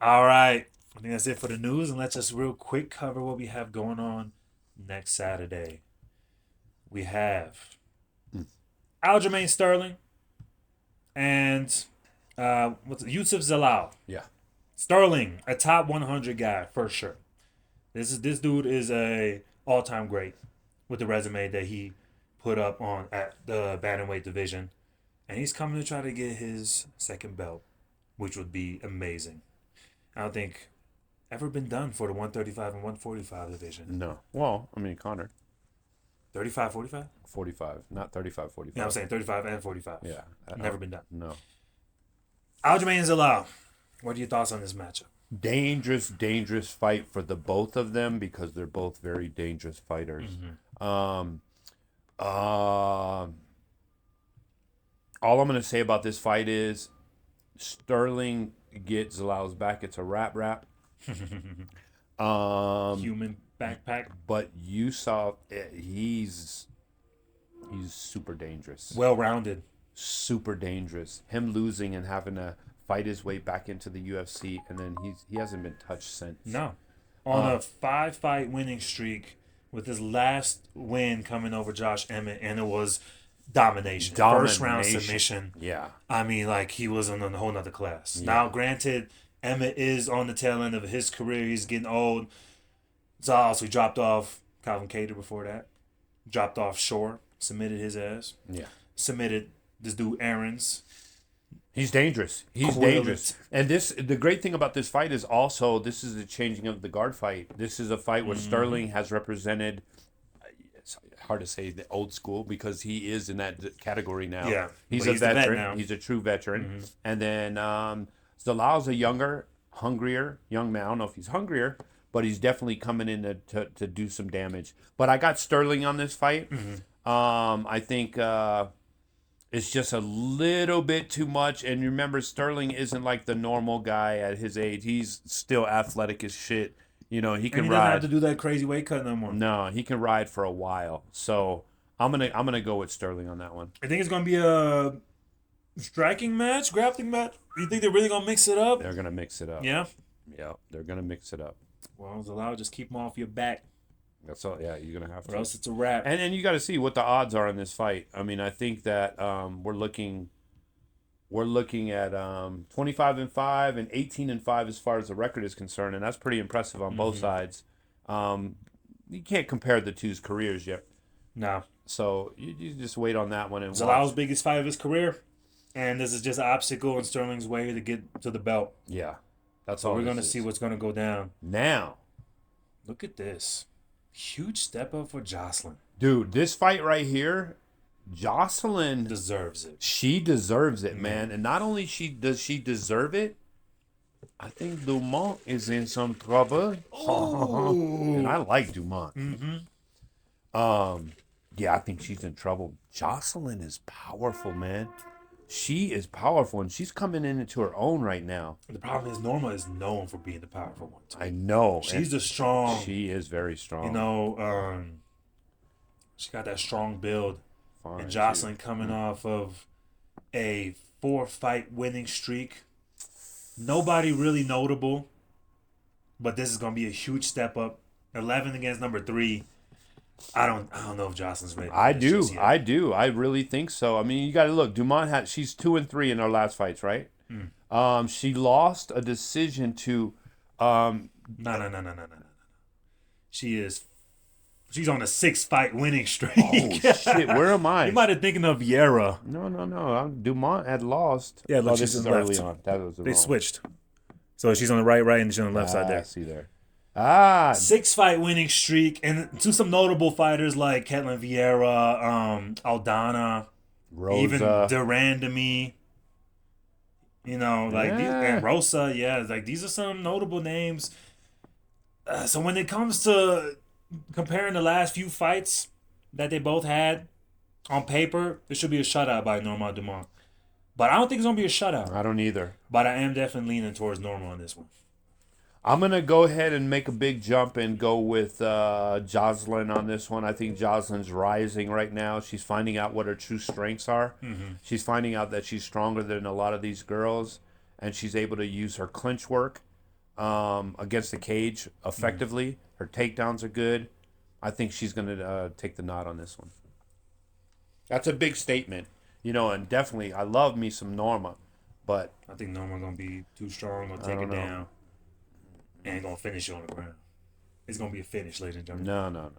All right. I think that's it for the news, and let's just real quick cover what we have going on next Saturday. We have Aljamain Sterling and Yousef Zalal. Yeah. Sterling, a top 100 guy for sure. This dude is a all-time great with the resume that he put up on at the bantamweight division, and he's coming to try to get his second belt, which would be amazing. I don't think ever been done for the 135 and 145 division. No. Well, I mean, Connor. 35, 45? 45, not 35, 45. Yeah, I'm saying 35 and 45. Yeah. Never been done. No. Aljamain and Zalal, what are your thoughts on this matchup? Dangerous fight for the both of them because they're both very dangerous fighters. All I'm going to say about this fight is Sterling gets Zalal's back. It's a wrap. Human backpack. But you saw he's super dangerous. Well-rounded. Super dangerous. Him losing and having to fight his way back into the UFC, and then he hasn't been touched since. No. On a 5-fight winning streak with his last win coming over Josh Emmett, and it was domination. First round submission. Yeah. I mean, like, he was in a whole nother class. Yeah. Now, granted, Emmett is on the tail end of his career. He's getting old. Zalal, so he dropped off Calvin Kattar before that. Dropped off Shore. Submitted his ass. Yeah. Submitted this dude Aaron's. He's dangerous. He's dangerous. And the great thing about this fight is also this is the changing of the guard fight. This is a fight where Sterling has represented, it's hard to say the old school because he is in that category now. Yeah. He's a veteran. He's a true veteran. And then Zalal's a younger, hungrier young man. I don't know if he's hungrier, but he's definitely coming in to do some damage. But I got Sterling on this fight. I think it's just a little bit too much. And remember, Sterling isn't like the normal guy at his age. He's still athletic as shit. You know, he can and he ride. doesn't have to do that crazy weight cut no more. No, he can ride for a while. So I'm gonna go with Sterling on that one. I think it's gonna be a striking match, grappling match. You think they're really gonna mix it up? They're gonna mix it up. Yeah. Yeah, they're gonna mix it up. Well, Zalal, just keep them off your back, That's all. Yeah, you're gonna have or to. else it's a wrap. And you got to see what the odds are in this fight. I mean, I think that we're looking at 25-5 and 18-5 as far as the record is concerned, and that's pretty impressive on both sides. You can't compare the two's careers yet, No. so you just wait on that one and Zalal's watch. biggest fight of his career, and this is just an obstacle in Sterling's way to get to the belt. Yeah, that's So all. we're this gonna is. see what's gonna go down. Now, Look at this. Huge step up for Jocelyn. dude, this fight right here, Jocelyn Deserves it. She deserves it, man. And not only does she deserve it, I think Dumont is in some trouble. And I like Dumont. Yeah, I think she's in trouble. Jocelyn is powerful, man. She is powerful, and she's coming into her own right now. The problem is Norma is known for being the powerful one too. I know. She's the strong. She is very strong. You know, she got that strong build. Fine, And Jocelyn coming off of a 4-fight winning streak. Nobody really notable, but this is gonna be a huge step up. 11 against number 3. I don't know if Jocelyn's ready. I do. I really think so. I mean, you got to look. Dumont she's 2-3 in her last fights, right? She lost a decision to. No. She's on a 6-fight winning streak. Oh shit! Where am I? You might have thinking of Vieira. No. Dumont had lost. Yeah, look, this she's is left. early on. That was They switched. So she's on the right, and she's on the left side there. See there. 6-fight winning streak, and to some notable fighters like Ketlin Vieira, Aldana, Rosa. even Durandamy. You know, like Yeah. and Rosa, yeah, like these are some notable names. So when it comes to comparing the last few fights that they both had, on paper, it should be a shutout by Norma Dumont. But I don't think it's going to be a shutout. I don't either. But I am definitely leaning towards Norma on this one. I'm going to go ahead and make a big jump and go with Jocelyn on this one. I think Jocelyn's rising right now. She's finding out what her true strengths are. Mm-hmm. She's finding out that she's stronger than a lot of these girls, and she's able to use her clinch work against the cage effectively. Mm-hmm. Her takedowns are good. I think she's going to take the nod on this one. That's a big statement, and definitely I love me some Norma, but I think Norma going to be too strong, going to take it down. And gonna finish it on the ground. It's gonna be a finish, ladies and gentlemen. No.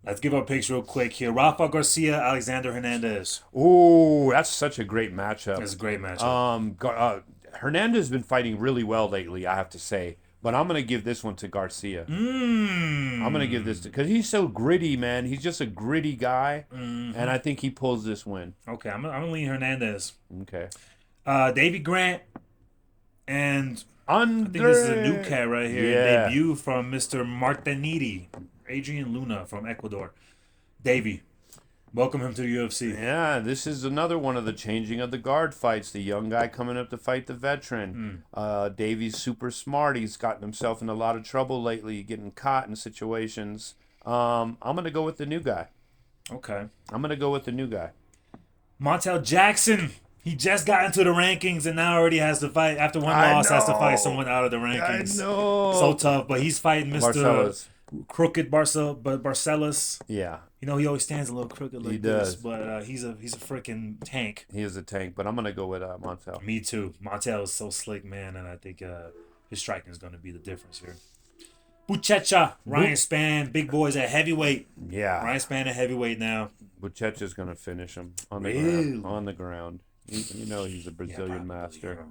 Let's give our picks real quick here. Rafa Garcia, Alexander Hernandez. Ooh, that's such a great matchup. That's a great matchup. Hernandez has been fighting really well lately, I have to say. But I'm gonna give this one to Garcia. I'm gonna give this because he's so gritty, man. He's just a gritty guy, and I think he pulls this win. Okay, I'm gonna lean Hernandez. Okay. Davy Grant and. I think this is a new cat right here. Yeah. Debut from Mr. Martiniti, Adrian Luna from Ecuador. Davey, welcome him to the UFC. Yeah, this is another one of the changing of the guard fights. The young guy coming up to fight the veteran. Davey's super smart. He's gotten himself in a lot of trouble lately, getting caught in situations. I'm going to go with the new guy. Okay. I'm going to go with the new guy. Montel Jackson. He just got into the rankings and now already has to fight. After one loss, has to fight someone out of the rankings. I know. So tough, but he's fighting Mr. Barcelos. Crooked Barcelos. Yeah. He always stands a little crooked like this, but he's a freaking tank. He is a tank, but I'm going to go with Montel. Me too. Montel is so slick, man, and I think his striking is going to be the difference here. Buchecha, Ryan Spann, big boys at heavyweight. Yeah. Ryan Spann at heavyweight now. Buchecha's going to finish him on the ground. He's a Brazilian master.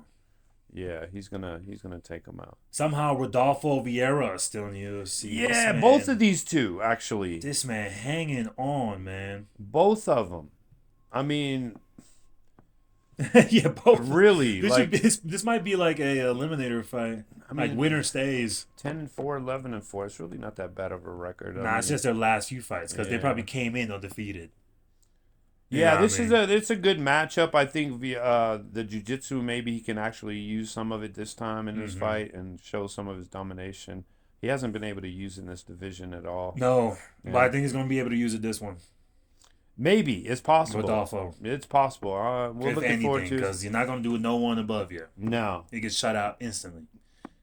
Yeah, he's gonna take him out. Somehow Rodolfo Vieira is still in the UFC. Yeah, both of these two actually. This man hanging on, man. Both of them. I mean, yeah, both. Really, this might be like a eliminator fight. I mean, like winner stays. 10-4, 11-4. It's really not that bad of a record. It's just their last few fights because they probably came in undefeated. Yeah, it's a good matchup. I think the jiu-jitsu, maybe he can actually use some of it this time in this fight and show some of his domination. He hasn't been able to use it in this division at all. No, but I think he's going to be able to use it this one. Maybe. It's possible. Rodolfo. It's possible. We're looking forward to it. Because you're not going to do no one above you. No. He gets shut out instantly,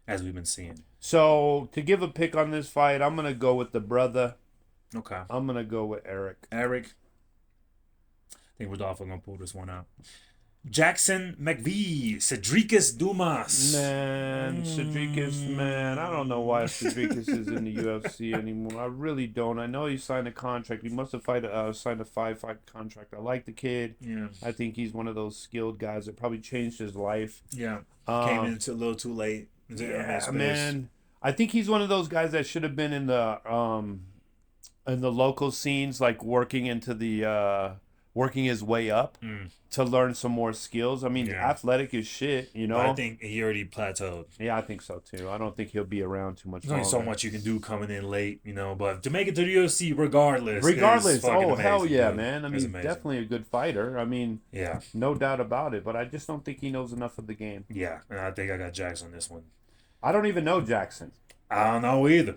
as we've been seeing. So, to give a pick on this fight, I'm going to go with the brother. Okay. I'm going to go with Eric. I think Rodolfo gonna pull this one out. Jackson McVee, Cedricus Dumas. Man, I don't know why Cedricus is in the UFC anymore. I really don't. I know he signed a contract. He must have signed a 5-fight contract. I like the kid. Yeah. I think he's one of those skilled guys that probably changed his life. Yeah. Came in a little too late. Yeah, man. I think he's one of those guys that should have been in the local scenes, like working his way up to learn some more skills. I mean, athletic as shit, But I think he already plateaued. Yeah, I think so too. I don't think he'll be around too much longer. There's only so much you can do coming in late, But to make it to the UFC, regardless, oh hell yeah, dude. Man! I mean, definitely a good fighter. I mean, no doubt about it. But I just don't think he knows enough of the game. Yeah, and I think I got Jackson on this one. I don't even know Jackson. I don't know either.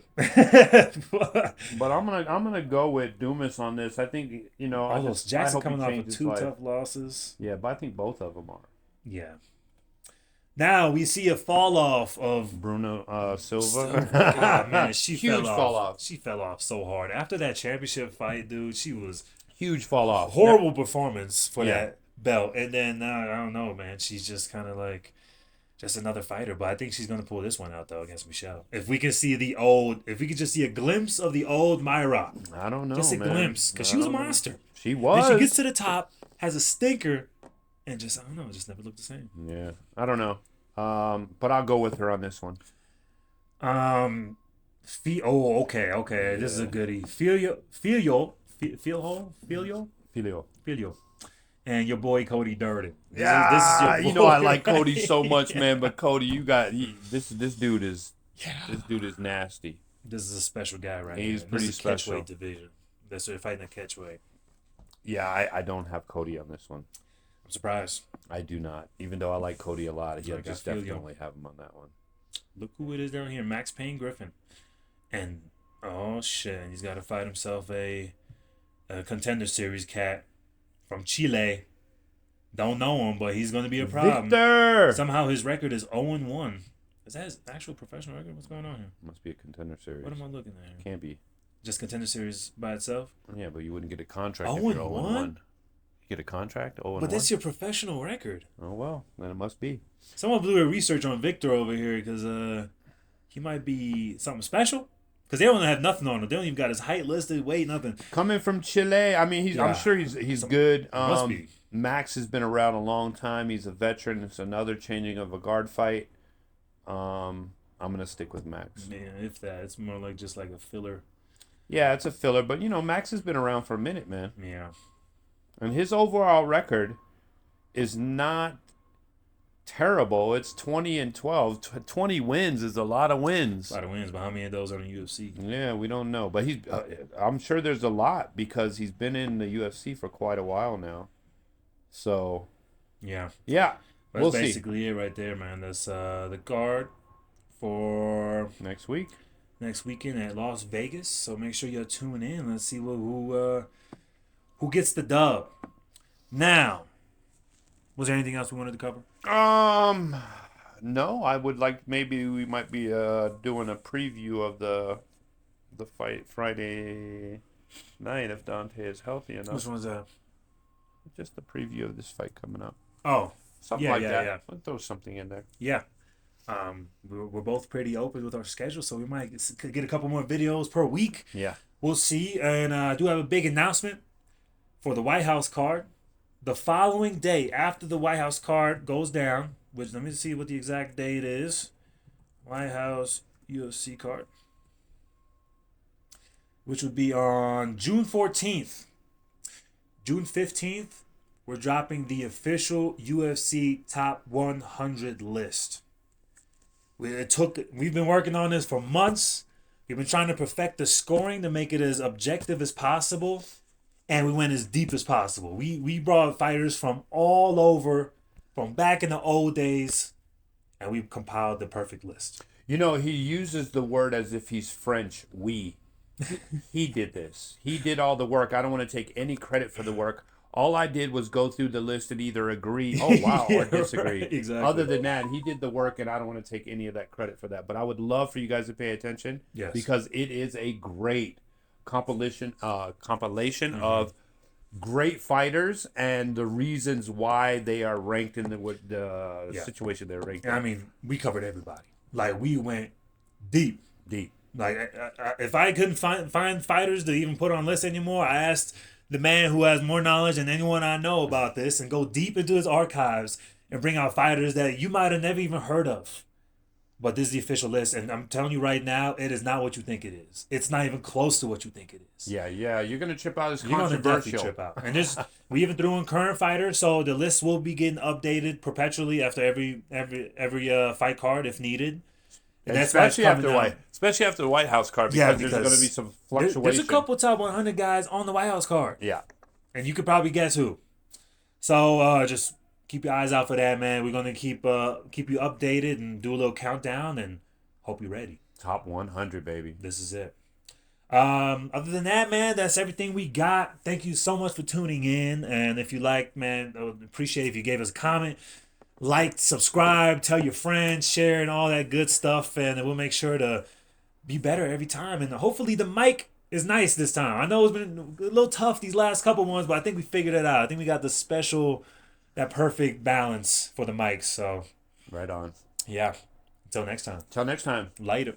But I'm gonna go with Dumas on this. I think Jackson coming off of two tough losses. Yeah, but I think both of them are. Yeah. Now we see a fall off of Bruno Silva. God, man, she huge fall off. She fell off so hard after that championship fight, dude. She was huge fall off. Horrible performance for that belt, and then I don't know, man. She's just kind of like. Just another fighter, but I think she's gonna pull this one out though against Michelle. If we could just see a glimpse of the old Myra. I don't know, just a glimpse, because she was a monster. She was. Then she gets to the top, has a stinker, and just just never looked the same. Yeah, I don't know, but I'll go with her on this one. Okay. This is a goodie. Filio. And your boy Cody Durden. This is your boy. I like Cody so much, man. But Cody, this dude is nasty. This is a special guy right He's here. pretty This is special. Catchweight division. That's they're fighting a catchweight. Yeah, I don't have Cody on this one. I'm surprised. I do not. Even though I like Cody a lot, I Like, just I feel you. definitely have him on that one. Look who it is down here, Max Payne Griffin, and oh shit, he's got to fight himself a contender series cat from Chile. Don't know him, but he's going to be a problem. Victor! Somehow his record is 0-1. Is that his actual professional record? What's going on here? Must be a contender series. What am I looking at here? Can't be. Just contender series by itself? Yeah, but you wouldn't get a contract if 0-1? you're 0-1. You get a contract? 0-1? But that's your professional record. Oh, well, then it must be. Someone blew a research on Victor over here because he might be something special. Because they don't have nothing on him. They don't even got his height listed, weight, nothing. Coming from Chile, I mean, I'm sure he's good. Must be. Max has been around a long time. He's a veteran. It's another changing of a guard fight. I'm gonna stick with Max. Man, if that, it's more like just like a filler. Yeah, it's a filler, but Max has been around for a minute, man. Yeah. And his overall record is not terrible. It's 20-12. 20 wins is a lot of wins. A lot of wins, but how many of those are in the UFC? Yeah, we don't know, but he's. I'm sure there's a lot because he's been in the UFC for quite a while now. So, Yeah. yeah, That's we'll see basically it right there, man. That's the card for next week. next weekend at Las Vegas. So make sure you're tuning in. Let's see who gets the dub. Now, was there anything else we wanted to cover? No, I would like maybe we might be doing a preview of the fight Friday night if Dante is healthy enough. Which one's that? Just a preview of this fight coming up. Oh, Something Yeah, like yeah, that. yeah. We'll throw something in there. yeah. We're both pretty open with our schedule, so we might get a couple more videos per week. Yeah. We'll see. And I do have a big announcement for the White House card. The following day after the White House card goes down, which let me see what the exact date is. White House UFC card. Which would be on June 14th. June 15th, we're dropping the official UFC Top 100 list. We've been working on this for months. We've been trying to perfect the scoring to make it as objective as possible, and we went as deep as possible. We brought fighters from all over, from back in the old days, and we compiled the perfect list. He uses the word as if he's French. We. He did this. He did all the work. I don't want to take any credit for the work. All I did was go through the list and either agree, oh wow, Yeah, or disagree. right, exactly. Other than that, he did the work, and I don't want to take any of that credit for that. But I would love for you guys to pay attention, Yes. because it is a great compilation Mm-hmm. of great fighters and the reasons why they are ranked in the Yeah. situation they're ranked. And I mean, we covered everybody. Like, we went deep. Deep. Like, if I couldn't find fighters to even put on lists anymore, I asked the man who has more knowledge than anyone I know about this and go deep into his archives and bring out fighters that you might have never even heard of. But this is the official list, and I'm telling you right now, it is not what you think it is. It's not even close to what you think it is. Yeah, you're gonna trip out. It's You're gonna definitely controversial. trip out. And we even threw in current fighters, so the list will be getting updated perpetually after every fight card if needed. And that's why it's Especially after the White House card, because there's going to be some fluctuation. There's a couple top 100 guys on the White House card. Yeah. And you could probably guess who. So just keep your eyes out for that, man. We're going to keep you updated and do a little countdown and hope you're ready. Top 100, baby. This is it. Other than that, man, that's everything we got. Thank you so much for tuning in. And if you like, man, I would appreciate if you gave us a comment. Like, subscribe, tell your friends, share, and all that good stuff. And we'll make sure to be better every time. And hopefully the mic is nice this time. I know it's been a little tough these last couple ones, but I think we figured it out. I think we got that perfect balance for the mics. So, Right on. yeah. Until next time. Till next time. Later.